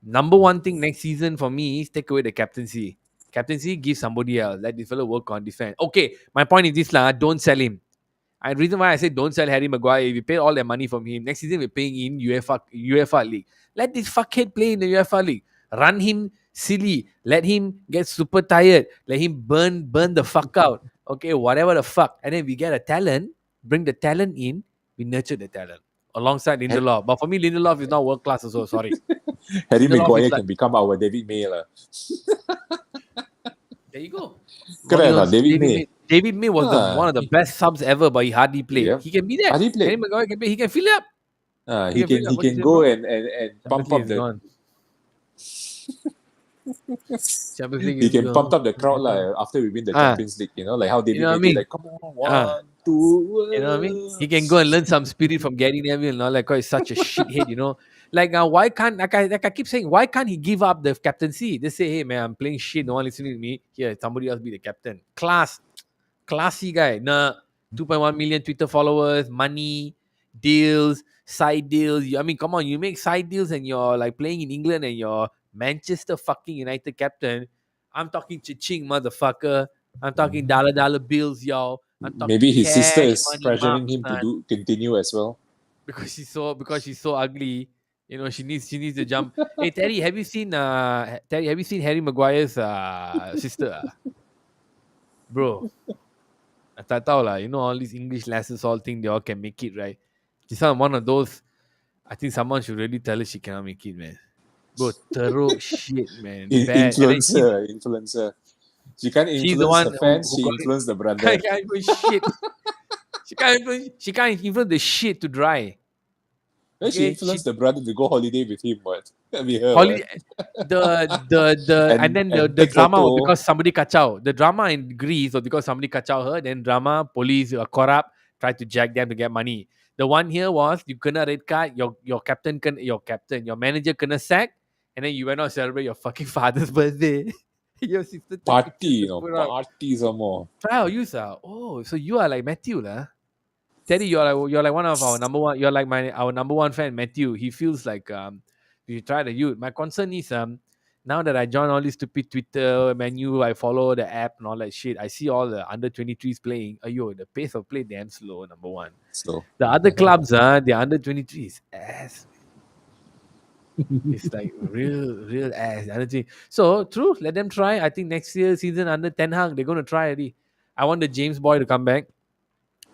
Number one thing next season for me is take away the captaincy. Captaincy give somebody else. Let this fella work on defense. Okay, my point is this lah. Don't sell him. And reason why I say don't sell Harry Maguire, we pay all their money from him. Next season we're paying in UEFA League. Let this fuckhead play in the UEFA League. Run him Silly. Let him get super tired. Let him burn the fuck out. Okay, whatever the fuck. And then we get a talent, bring the talent in, we nurture the talent alongside Ha- Lindelof. But for me, Lindelof is not world class also. Sorry. Harry Lindelof is Maguire like, can become our David May lah. there you go. Correct lah, Mollyons, David David May. May. David May was the one Ah, of the best subs ever, but he hardly played. yeah. He can be that. How do you Harry play? Maguire can play. He can fill it up. He He can fill can it up. he What you can say, go bro? and pump Champions League up is the gone. Champions League he is can pump gone. up the crowd lah after we win the Ah, Champions League. You know, like how you David know what I May did. mean? Like, come on, Ah, one, two. you know what I mean? He can go and learn some spirit from Gary Neville and all that. Cause he's such a shithead, you know. Like why can't like I keep saying, why can't he give up the captaincy? They say, hey man, I'm playing shit. No one listening to me. Here, somebody else be the captain. Classy guy. Nah, 2.1 million Twitter followers, money, deals, side deals. I mean, come on, you make side deals and you're like playing in England and you're Manchester fucking United captain. I'm talking cha-ching, motherfucker. I'm talking dollar bills, y'all. I'm talking Maybe his sister cash is money pressuring marks, him to man. do continue as well. Because she's so ugly. You know, she needs to jump. Hey Terry, have you seen Harry Maguire's sister? Bro, I tak tahu lah. You know all these English lessons, all think they all can make it, right? She's one of those. I think someone should really tell her she cannot make it, man. Bro, thorough shit, man. Bad. And then Influencer. She can't she's the influence one her fans. who She got it. influenced the brother. Can't influence shit. She can't influence the shit to dry. Well, she Okay, influenced the brother to go holiday with him. What? With her. holiday What? and then the And take drama was photo. because somebody kacau. The drama in Greece was because somebody kacau her. Then drama, police are corrupt, tried to jack them to get money. The one here was you kena red card, your manager kena sack, and then you went out celebrate your fucking father's birthday. Your sister took pictures Party, to put out. party some more. Trial use Oh, so you are like Matthew lah. Teddy, you're like one of our number one. You're like our number one fan, Matthew. He feels like you try the youth. My concern is now that I join all this stupid Twitter menu, I follow the app and all that shit. I see all the under 23s playing. Ayo, the pace of play damn slow. Number one. So The other clubs, the under 23s ass. It's like real ass. The other team. So true. Let them try. I think next year season under Ten Hag, they're gonna try already. I want the James Boy to come back.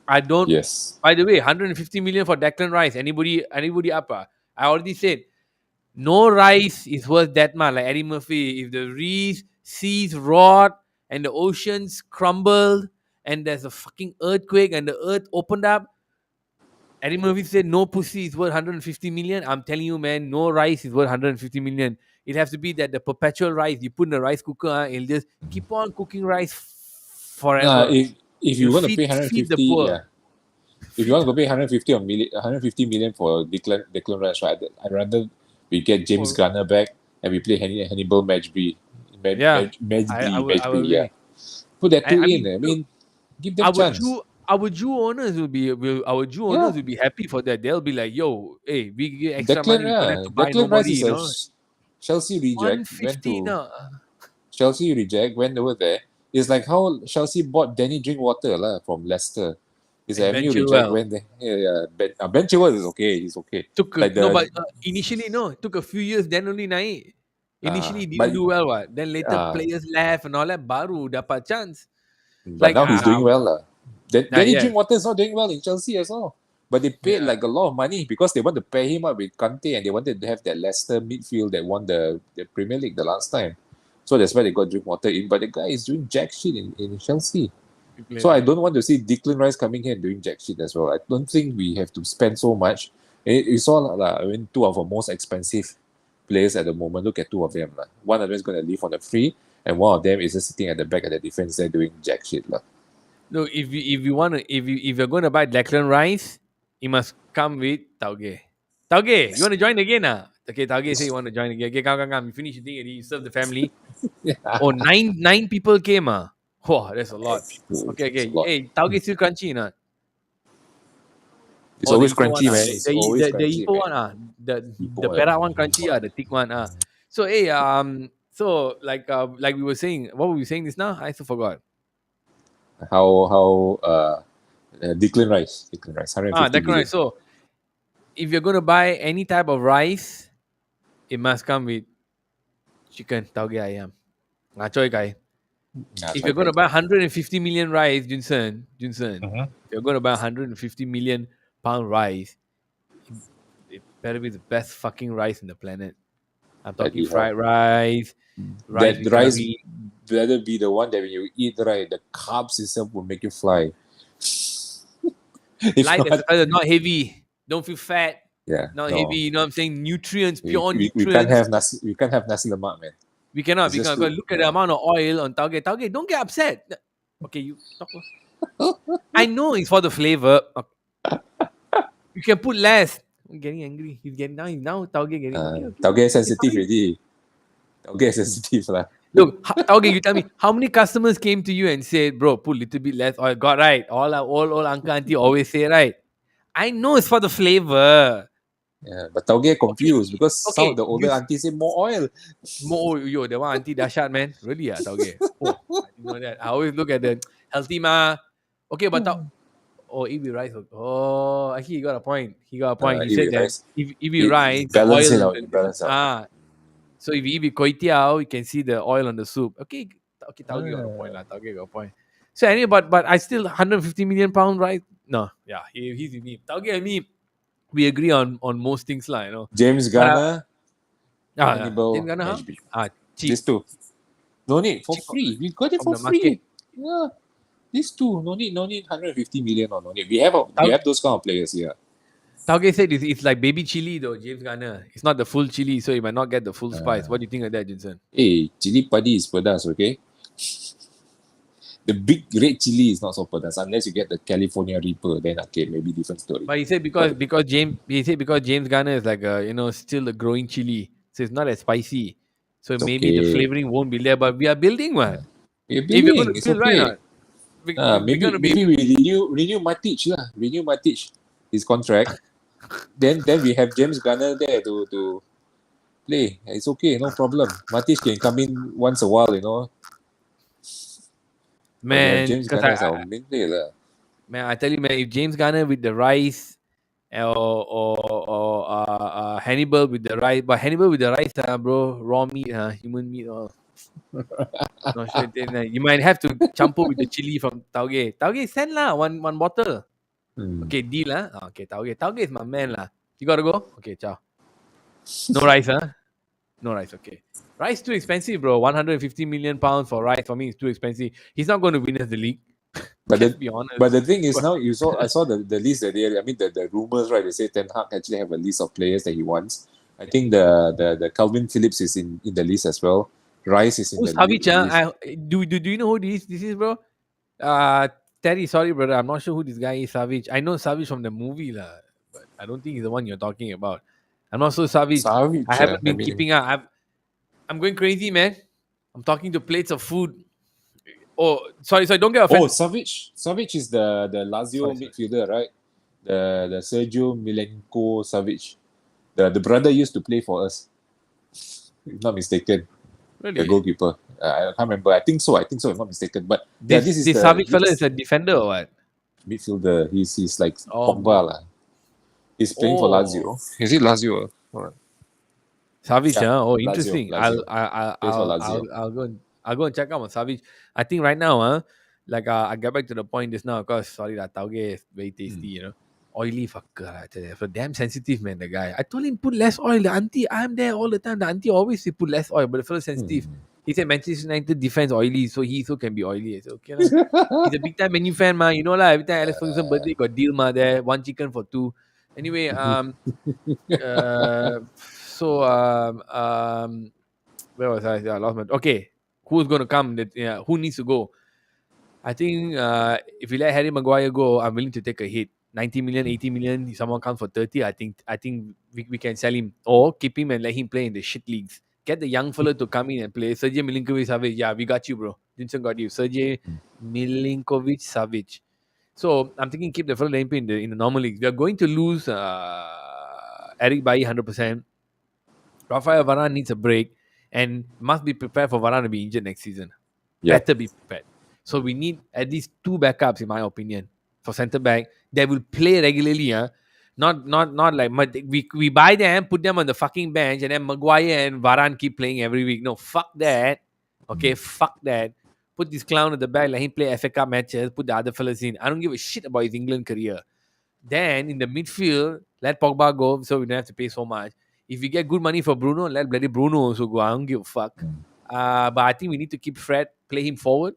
I don't. yes. By the way, 150 million for Declan Rice. Anybody up? I already said no Rice is worth that much. Like Eddie Murphy, if the Reese seas rot and the oceans crumbled and there's a fucking earthquake and the earth opened up, Eddie Murphy said no pussy is worth 150 million. I'm telling you, man, no rice is worth 150 million. It has to be that the perpetual rice you put in the rice cooker, it'll just keep on cooking rice forever. If you It'll want to feed pay feed the 150, poor. yeah. If you want to go pay 150 or million, 150 million for Declan Rice, right? I'd rather we get James For Garner back and we play Hannibal Yeah, I will Matchby, yeah. agree. Put that two I in. mean, I look, mean, give them our chance. Jew our Jew owners Yeah, will be happy for that. They'll be like, "Yo, hey, we get extra Declan, money. We don't have yeah. to buy Declan Rice nobody." is You a know, Chelsea reject. Went 150 to now. Chelsea reject. Went over there. It's like how Chelsea bought Danny Drinkwater lah from Leicester. It's And a Ben MU reject. Chilwell When they Ben Chilwell is okay. He's okay. Like no, the but initially no, it took a few years. Then only naik. Initially but didn't do well, what? Then later uh players left and all that. Baru dapat chance. but Like now he's doing well lah. Danny yes, Drinkwater is not doing well in Chelsea as well. But they paid yeah. like a lot of money because they want to pair him up with Kante and they wanted to have that Leicester midfield that won the Premier League the last time. So that's why they got Drinkwater in. But the guy is doing jack shit in Chelsea. We play So I there. don't want to see Declan Rice coming here and doing jack shit as well. I don't think we have to spend so much. You saw I mean, two of our most expensive players at the moment. Look at two of them. One of them is going to leave on a free, and one of them is just sitting at the back of the defense there doing jack shit. No, if you want to if you're going to buy Declan Rice, you must come with taugeh. Taugeh, you want to join again? Okay, taugeh say you want to join again. Okay, come. You finish your thing already. You serve the family. Yeah, Oh, nine people came. Wow, that's a lot. Okay, it's okay. a lot. Hey, taugeh still crunchy, nah? It's Oh, the always Ipoh one. crunchy, man. It's always The crunchy, Ipoh man. one. The People, Perak one crunchy. The thick one. So hey, like we were saying, what were we saying this now? I still forgot. how Declan Rice, 150 Declan million. Rice. So if you're going to buy any type of rice, it must come with chicken, taugeh ayam. Ngacoy kai. Nah, If try you're going kai. to buy 150 million rice, Junsen, Mm-hmm. if you're going to buy 150 million pound rice, it, it better be the best fucking rice in the planet. I'm talking Bloody hell. fried rice, rice That with rice curry. better be the one that when you eat right, the carbs itself will make you fly. If Light as not, a feather, not heavy. Don't feel fat. yeah, Not heavy. no. You know what I'm saying? Nutrients, We, pure we, we can't nutrients. have nasi. We can't have nasi lemak, man. We cannot. It's We just cannot. Go too. look at the No. amount of oil on taugeh. Taugeh, don't get upset. Okay, you talk. I know it's for the flavor. Okay, you can put less. I'm getting angry. He's getting now. Taugeh getting okay. Okay. Taugeh Okay, sensitive Taugeh. already. Taugeh sensitive lah. Look, Taugeh, you tell me how many customers came to you and said, "Bro, put little bit less oil." Got right. All uncle auntie always say right. I know it's for the flavor. Yeah, but Taugeh Okay, confused because some of okay. the older aunties say more oil. More, oh, yo, that one auntie Dashat, man. Really, Taugeh? Oh, I didn't know that. I always look at the healthy ma. Okay, but oh, eat with rice. Oh, actually, he got a point. He got a point. He Eat said with that rice. if you It rice, the balance it oil, out. It balance out. so if you eat with kway teow, you can see the oil on the soup. Okay, okay, Taugeh got a point, Ah, lah. Taugeh got a point. So anyway, but I still 150 million pound rice. No, yeah, he's with me. Taugeh and me, we agree on most things, lah. You know, James but Garner, yeah, James Hannibal, Gunner, huh? HB. Cheap, These two. No need for cheap free. We got it from for the market. free. Yeah. These two. No need. No need. 150 million or no need. We have those kind of players here. Taugeh said it's like baby chili though, James Garner. It's not the full chili, so you might not get the full spice. What Uh, do you think of that, Jensen? Chili padi is pedas, okay? The big red chili is not so pedas unless you get the California Reaper. Then okay, maybe different story. But he said But because James Garner is like a still a growing chili, so it's not as spicy. So it's maybe the okay. flavoring won't be there. But we are building Uh, what? we're If you're going building. to It's build right, okay. not we're Maybe going to be maybe we renew Matic lah. Renew Matic his contract. Then we have James Garner there to play. It's okay, no problem. Matic can come in once a while, but we have man. James Because Garner as our main player lah. I tell you, man, if James Garner with the rice or Hannibal with the rice, but Hannibal with the rice, bro, raw meat, human meat, not sure. Then you might have to champo with the chili from Taugeh. Taugeh, send lah one bottle. Hmm. Okay, deal lah. Okay, Taugeh. Taugeh is my man lah. You gotta go. Okay, ciao. No rice, huh? No rice. Okay. Rice too expensive, bro. 150 million pounds for rice for me is too expensive. He's not going to win us the league. But Let's the be honest. but the thing is now I saw the list that I mean the rumors, right? They say Ten Hag actually have a list of players that he wants. I think the Calvin Phillips is in the list as well. Rice is in Who's the Savic? list. Do you know who this is, bro? Uh, Terry, sorry, brother. I'm not sure who this guy is, Savage. I know Savage from the movie, lah, but I don't think he's the one you're talking about. I'm not so Savage. I Savage, haven't I been mean, keeping up. I'm going crazy, man. I'm talking to plates of food. Oh, sorry. Don't get offended. Savage is the Lazio Sorry. midfielder, right? The Sergio Milenko Savage. The brother used to play for us, if not mistaken. The Really? goalkeeper. I can't remember. I think so. If I'm not mistaken. But yeah, This this is this the Savage fella is list. a defender or what? Midfielder. He's like Oh, Pogba lah. He's playing for oh, Lazio. Is it Lazio? Savage, Yeah, huh? Oh, Lazio. interesting. Lazio. Plays for Lazio. I'll go and check out on Savage. I think right now, like I get back to the point just now because sorry that taugeh is very tasty, Mm. oily fucker. I tell you, so damn sensitive man. The guy. I told him put less oil. The auntie, I'm there all the time. The auntie always say put less oil, but the fellow sensitive. Mm. He said Manchester United defense oily, so he so can be oily. I said okay lah. He's a big time menu fan, ma. You know lah. Every time Alex Ferguson birthday got deal, ma. There one chicken for two. Anyway, where was I? I lost my. Okay, who's going to come? Who needs to go? I think if we let Harry Maguire go, I'm willing to take a hit. 90 million, 80 million. If someone comes for 30, I think we can sell him or keep him and let him play in the shit leagues. Get the young fella to come in and play. Sergej Milinkovic Savic. Yeah, we got you, bro. Vincent got you. Sergej Milinkovic Savic. So I'm thinking keep the fella in the normal leagues. We are going to lose Eric Bailly 100%. Rafael Varane needs a break and must be prepared for Varane to be injured next season. Yep. Better be prepared. So we need at least two backups, in my opinion, for centre back that will play regularly. Not like we buy them, put them on the fucking bench, and then Maguire and Varane keep playing every week. No, fuck that. Okay, fuck that. Put this clown at the back, let him play FA Cup matches. Put the other fellas in. I don't give a shit about his England career. Then in the midfield, let Pogba go, so we don't have to pay so much. If we get good money for Bruno, let bloody Bruno also go. I don't give a fuck. But I think we need to keep Fred, play him forward.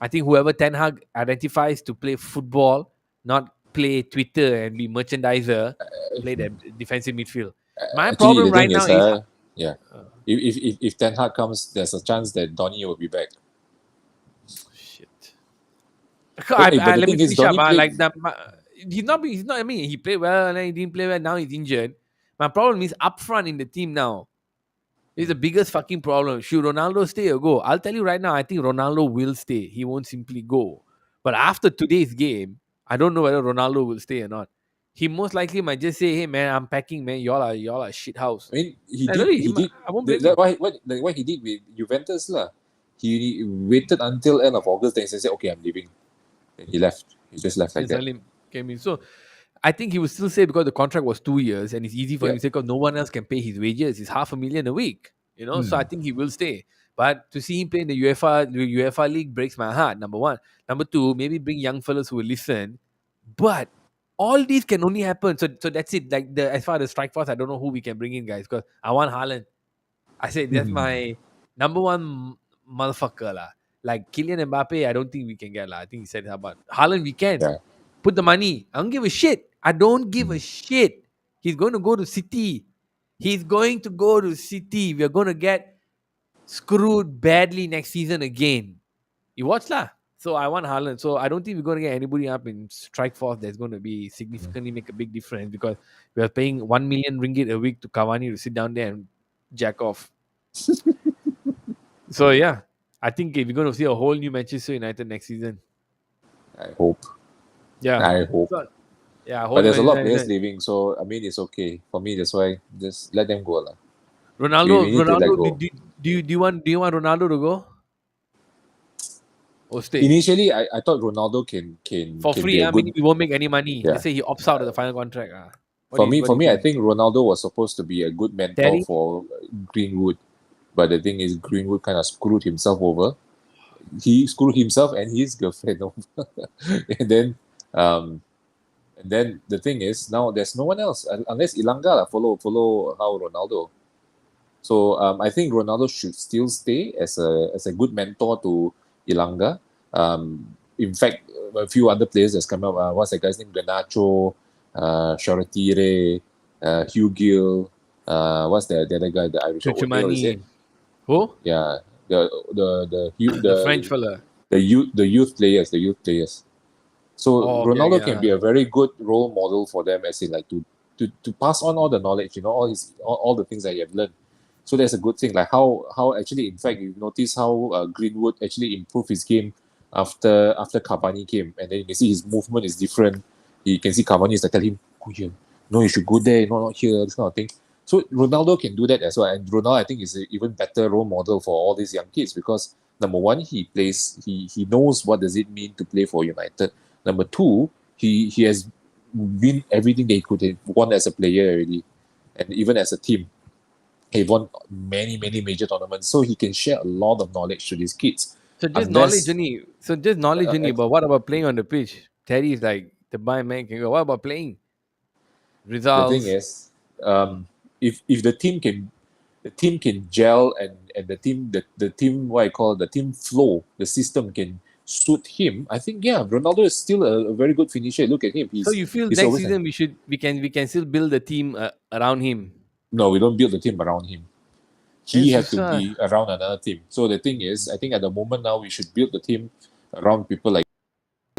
I think whoever Ten Hag identifies to play football, not play Twitter and be merchandiser, play that defensive midfield. My Actually, problem the right thing now is, is yeah, if Ten Hag comes, there's a chance that Donny will be back. shit. But the Let me thing is, finish up. Donny played. He's not. I mean, he played well and then he didn't play well. Now he's injured. My problem is up front in the team now. It's the biggest fucking problem. Should Ronaldo stay or go? I'll tell you right now, I think Ronaldo will stay. He won't simply go. But after today's game, I don't know whether Ronaldo will stay or not. He most likely might just say, "Hey man, I'm packing, man. Y'all are shit house." I mean, he And did. really, He did. I won't blame him. What he did with Juventus lah. He waited until end of August, then he said, "Okay, I'm leaving." Then he left. He just left like Then that. suddenly came in. So I think he will still say because the contract was 2 years and it's easy for him Yeah. to say because no one else can pay his wages. It's 500,000 a week. So I Hmm. think he will stay. But to see him play in the UEFA league breaks my heart. Number one. Number two, maybe bring young fellas who will listen. But all these can only happen. So that's it. Like as far as strike force, I don't know who we can bring in, guys. Because I want Haaland. I said that's my number one motherfucker lah. Like Kylian Mbappe, I don't think we can get lah. I think he said about Haaland we can. Yeah. Put the money. I don't give a shit. I don't give Hmm. a shit. He's going to go to City. He's going to go to City. We're going to get screwed badly next season again. You watch lah. So I want Haaland. So I don't think we're going to get anybody up in strike force that's going to be significantly make a big difference because we are paying 1 million ringgit a week to Cavani to sit down there and jack off. So yeah, I think we're going to see a whole new Manchester United next season. I hope. Yeah. I hope. So, yeah, whole But there's a lot of Manchester players leaving, so I mean it's okay for me. That's why just let them go lah. Ronaldo, We need to let Ronaldo, go. do you want Ronaldo to go or stay Initially, I thought Ronaldo can for can free? be a I mean, good. we won't make any money. Yeah. Let's say he opts out of the final contract. What For do you me, what do for you me, I think? think Ronaldo was supposed to be a good mentor Terry, for Greenwood, but the thing is, Greenwood kind of screwed himself over. He screwed himself and his girlfriend over, and then, um, and then the thing is now there's no one else unless Ilanga lah, follow how Ronaldo. So I think Ronaldo should still stay as a good mentor to Ilanga. In fact, a few other players that's come up. What's that guy's name? Garnacho, Shoretire, Hugh Gill. What's the other guy? The Irish O'Neill, is it? Chouamani, who? Yeah, The French fella. the youth players, the youth players. So Oh, okay, Ronaldo can okay. be a very good role model for them, as in like to pass on all the knowledge, all the things that you have learned. So that's a good thing. Like how actually, in fact, you notice how Greenwood actually improved his game after Cavani came, and then you can see his movement is different. You can see Cavani is like telling him, go here, no, you should go there, not here, this kind of thing. So Ronaldo can do that as well, and Ronaldo I think is an even better role model for all these young kids because number one, he knows what does it mean to play for United. Number two, he has win everything they could have won as a player already, and even as a team, he won many major tournaments. So he can share a lot of knowledge to these kids. So just knowledge Unless only. So just knowledge only. uh, But what about playing on the pitch? Terry is like the buy man can go. What about playing the thing results? is, if the team can gel and the team what I call the team flow, the system can suit him. I think yeah, Ronaldo is still a very good finisher. Look at him. So you feel He's next always season we can still build the team around him. no, we don't build the team around him. He That's have to susah. be around another team. So the thing is, I think at the moment now we should build the team around people like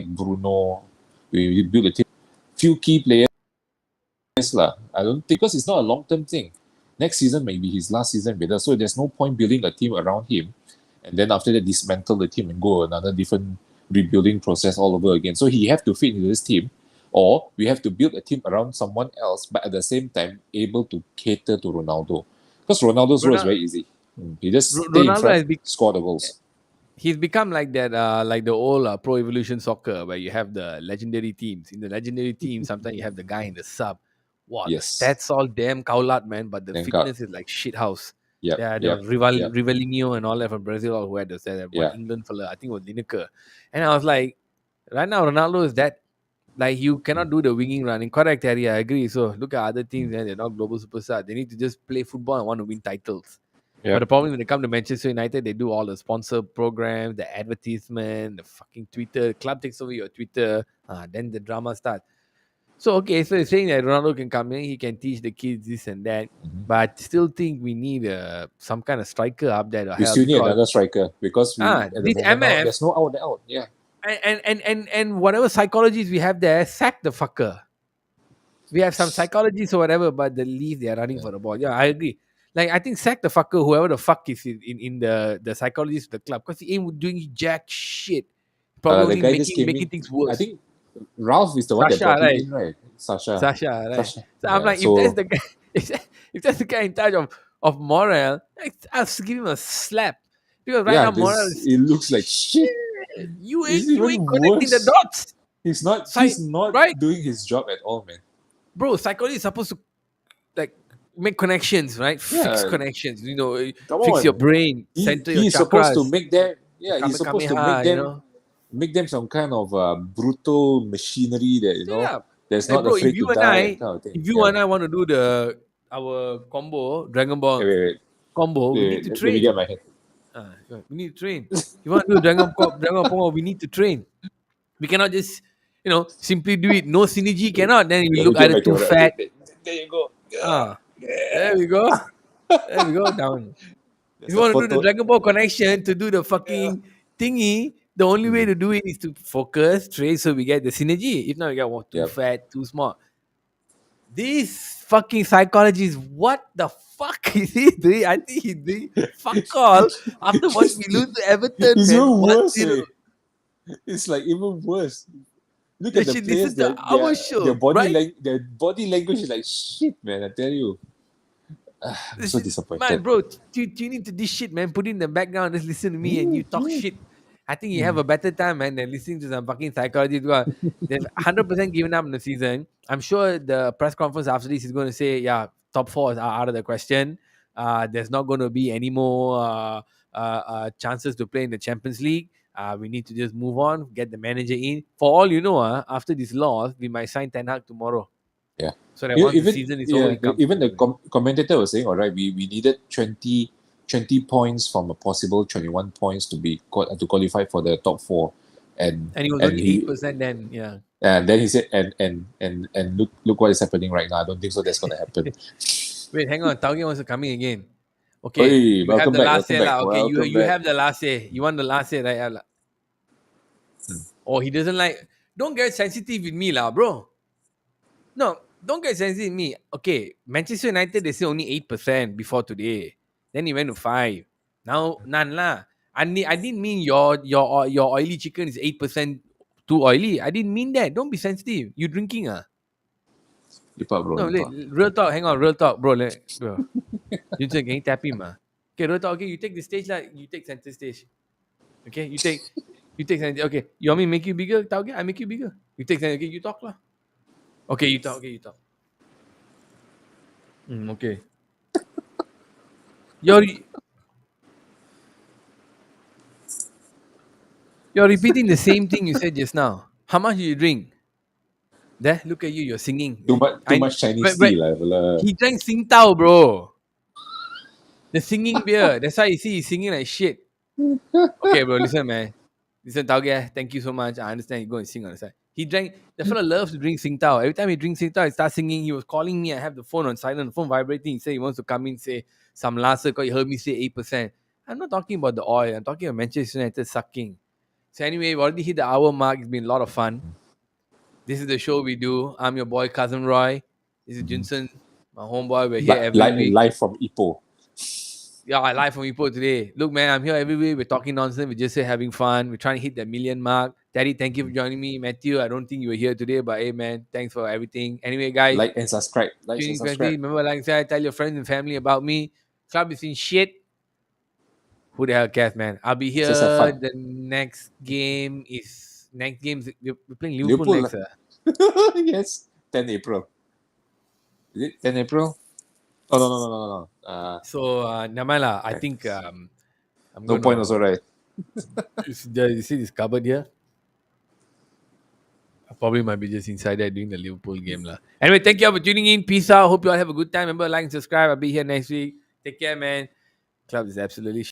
Bruno. We build a team, few key players lah. I don't think because it's not a long term thing. Next season may be his last season with us, so there's no point building a team around him, and then after that dismantle the team and go another different rebuilding process all over again. So he have to fit into this team, or we have to build a team around someone else, but at the same time able to cater to Ronaldo, because Ronaldo's role is Ronaldo, very easy. He just stay in Ronaldo front, has been score the goals. he's become like that, like the old Pro Evolution Soccer, where you have the legendary teams. In the legendary team, sometimes you have the guy in the sub. Wow, the Yes. stats all damn cowlat, man, but the Thank God. fitness is like shit house. Yep. Yeah, the Yep. Yep. Rivalinho and all that from Brazil, or who had that one Yeah. England fella, I think it was Lineker. And I was like, right now, Ronaldo is that, like, you Mm. cannot do the winging running. Correct, Harry, I agree. So look at other teams, and they're not global superstar. They need to just play football and want to win titles. But Yep. the problem when they come to Manchester United, they do all the sponsor programs, the advertisement, the fucking Twitter. The club takes over your Twitter. Then the drama starts. So okay, so you're saying that Ronaldo can come in, he can teach the kids this and that. Mhm. But still think we need some kind of striker up there to We help, still need because another striker because we at the this moment now MF there's no out and out. Yeah. and whatever psychologies we have there, sack the fucker. We have some psychologists or whatever, but the least they are running Yeah. for the ball. Yeah, I agree. Like, I think sack the fucker, whoever the fuck is in the psychologist of the club, because he ain't doing jack shit. Probably The only guy just came making in. things I worse. think Ralph is the one that Sasha, brought him right? in, right? Sasha. Sasha, right? Sasha. So I'm Yeah. like, if that's So the guy, if that's the guy in charge of Morel, I'll just give him a slap, because right yeah, now Morel this is it looks like shit. shit. You It's ain't even connecting the worse. dots. He's not. Psych, He's not right, doing his job at all, man. bro? Psychology is supposed to, like, make connections, right? Fix Yeah. connections. Come Fix your on. brain, He center your he's supposed to chakras, make them. Yeah, he's supposed to kamehameha. make them some kind of brutal machinery that Straight up. that's Like, not bro, afraid to die and kind of thing. if you Yeah. and I want to do our combo Dragon Wait, Ball wait, combo, we need wait. to Let me get train. my hand. We need to train. You want to do Dragon Ball combo, we need to train. We cannot just simply do it. No synergy cannot. Then we Let me look get either my too camera. Okay, fat. there you go. Ah, Yeah. there we go. There we go, down. If There's you a want to do the photo. Dragon Ball connection to do the Yeah. fucking thingy, the only way Mm, to do it is to focus, trace, so we get the synergy. If not, we get too yep. fat, too small. This fucking psychologist, what the fuck is he doing? I think he's doing fuck all after what we lose to Everton, It's man. even One worse, zero. way. It's like even worse. Look They at the should players. listen to our show, right? Their body language is like shit, man. I tell you. I'm They so should, man, disappointed. bro, tune into this shit, man. Put it in the background, just listen to me and you Mm, talk mm, shit. I think you have mm. a better time, man, than listening to some fucking psychology. Because they've 100% given up in the season. I'm sure the press conference after this is going to say, yeah, top four is out of the question. There's not going to be any more chances to play in the Champions League. We need to just move on, get the manager in. For all you know, after this loss, we might sign Ten Hag tomorrow. Yeah. So that once the Even season is over, he comes. even the commentator was saying, all right, we needed 20 points from a possible 21 points to qualify for the top four, and And he was and only he 8% then, yeah. and then he said and look what is happening right now. I don't think so. That's gonna happen. Wait, hang on. Taugeh wants to come in again. Okay, Hey, you have the last say lah. Okay, welcome you back. have the last say. You want the last say, right? Oh, he doesn't like. Don't get sensitive with me lah, bro. No, don't get sensitive with me. Okay, Manchester United, they say only 8% before today. Then he went to 5. Now none lah. I didn't mean your oily chicken is 8% too oily. I didn't mean that. Don't be sensitive. You drinking Lipat bro, No, lipat. real talk. Hang on, real talk, bro. Bro. Junsen, can you tap him? Okay, real talk. Okay, you take the stage, like you take center stage. Okay, you take center. Okay, you want me to make you bigger? Taugeh, I make you bigger. You take center. Okay, you talk lah. Okay, you talk. Okay, you talk. Okay. You're you're repeating the same thing you said just now. How much do you drink? There, look at you. You're singing. Too I much Chinese but tea lah, fella. he drank Singtao, bro. The singing beer. That's why you see he's singing like shit. Okay, bro, listen, man. Listen, Taugeh, thank you so much. I understand you go and sing on the side. He drank, the fella loves to drink Singtao. Every time he drinks Singtao, he starts singing. He was calling me. I have the phone on silent, the phone vibrating. He said he wants to come in, say some last because he heard me say 8%. I'm not talking about the oil. I'm talking about Manchester United sucking. So anyway, we already hit the hour mark. It's been a lot of fun. This is the show we do. I'm your boy, Cousin Roy. This is Junsen, my homeboy. We're here every week. Live from Ipoh. Yeah, I live from Ipoh today. Look, man, I'm here every week. We're talking nonsense. We're just here having fun. We're trying to hit that million mark. Daddy, thank you for joining me. Matthew, I don't think you were here today, but hey, man, thanks for everything. Anyway, guys, Like and subscribe. Like and tuning subscribe. Remember, like I said, tell your friends and family about me. Club is in shit. Who the hell cares, man? I'll be Let's just have here. fun. The next game is we're playing Liverpool Liverpool. next. Yes. 10 April. Is it 10 April? Oh, no, no, no, no, no. So Namala, I Okay. think I'm No point gonna. also, right? You see this cupboard here? I probably might be just inside there doing the Liverpool game lah. Anyway, thank you all for tuning in. Peace out. Hope you all have a good time. Remember, like and subscribe. I'll be here next week. Take care, man. Club is absolutely